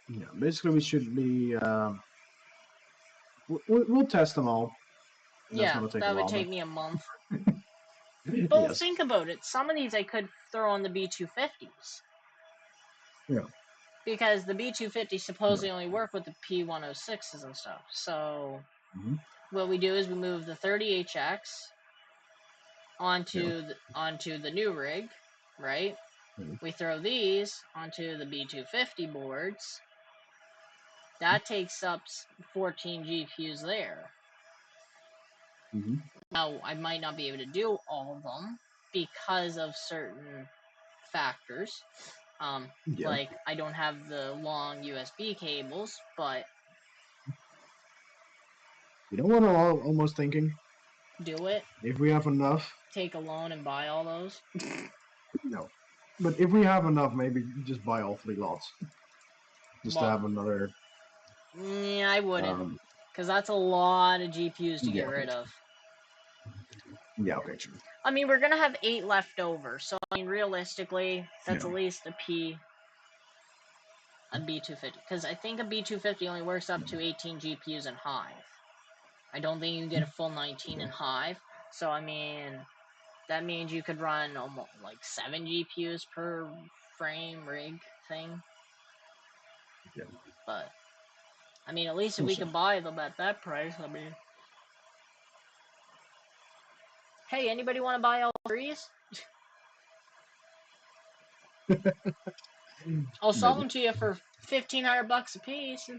S1: Yeah. Basically, we should be. We'll test them all.
S3: Yeah, that would take me a month. But yes. Think about it. Some of these I could throw on the B250s.
S1: Yeah.
S3: Because the B250 supposedly only work with the P106s and stuff. So what we do is we move the 30HX onto the new rig, right? We throw these onto the B250 boards. That takes up 14 GPUs there. Now, I might not be able to do all of them because of certain factors. Like, I don't have the long USB cables, but...
S1: You know what I'm almost thinking?
S3: Do it.
S1: If we have enough...
S3: Take a loan and buy all those?
S1: No. But if we have enough, maybe just buy all 3 lots. Just to have another...
S3: Yeah, I wouldn't. Because that's a lot of GPUs to get rid of.
S1: Yeah, okay, true.
S3: I mean, we're going to have 8 left over. So, I mean, realistically, that's at least a B250. Because I think a B250 only works up to 18 GPUs in Hive. I don't think you can get a full 19 in Hive. So, I mean, that means you could run almost like 7 GPUs per frame rig thing.
S1: Yeah.
S3: But, I mean, at least if we could buy them at that price, I mean... Hey, anybody want to buy all 3s? I'll sell them to you for $1,500 a piece.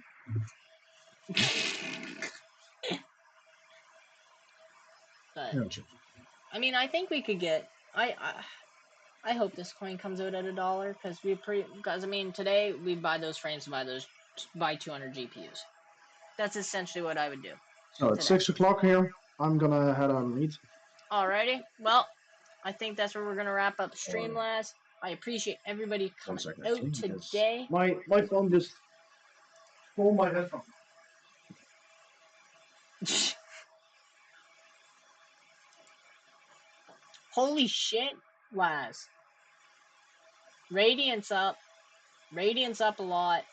S3: But I mean, I think we could get. I hope this coin comes out at $1 because I mean today we buy those frames to buy 200 GPUs. That's essentially what I would do.
S1: So it's 6 o'clock here. I'm gonna head out and eat.
S3: Alrighty. Well, I think that's where we're gonna wrap up the stream, Lazz. I appreciate everybody coming out today.
S1: My phone just stole my headphone.
S3: Holy shit, Lazz. Radiant's up. Radiant's up a lot.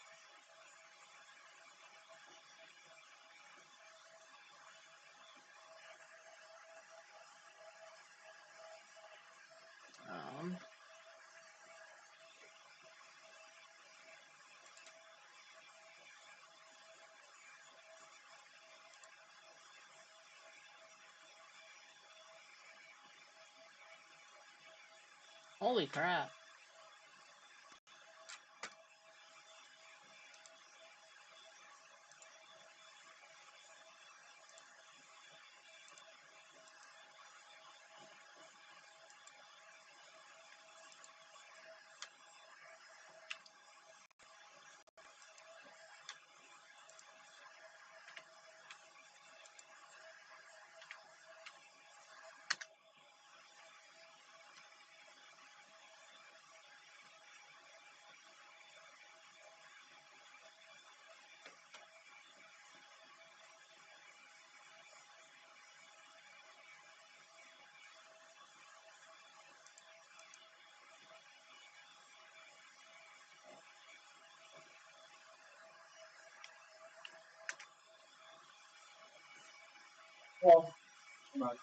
S3: Holy crap.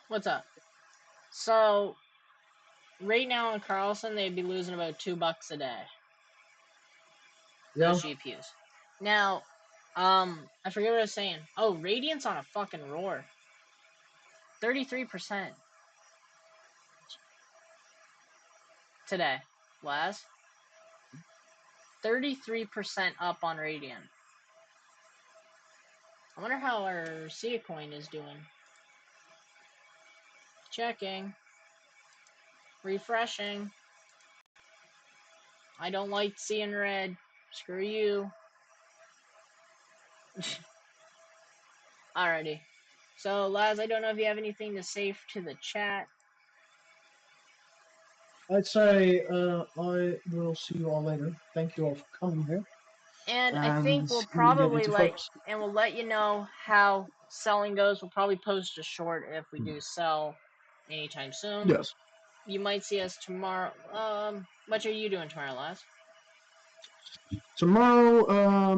S3: What's up? So, right now in Carlson, they'd be losing about $2 a day.
S1: Yeah.
S3: those GPUs. Now, I forget what I was saying. Oh, Radiant's on a fucking roar. 33% today. Laz? 33% up on Radiant. I wonder how our Sia coin is doing. Checking. Refreshing. I don't like seeing red. Screw you. Alrighty. So, Laz, I don't know if you have anything to say to the chat.
S1: I'd say I will see you all later. Thank you all for coming here.
S3: And I
S1: And
S3: think we'll
S1: we get
S3: probably
S1: into Flux.
S3: we'll let you know how selling goes. We'll probably post a short if we do sell anytime soon.
S1: Yes.
S3: You might see us tomorrow. What are you doing tomorrow, Laz?
S1: Tomorrow,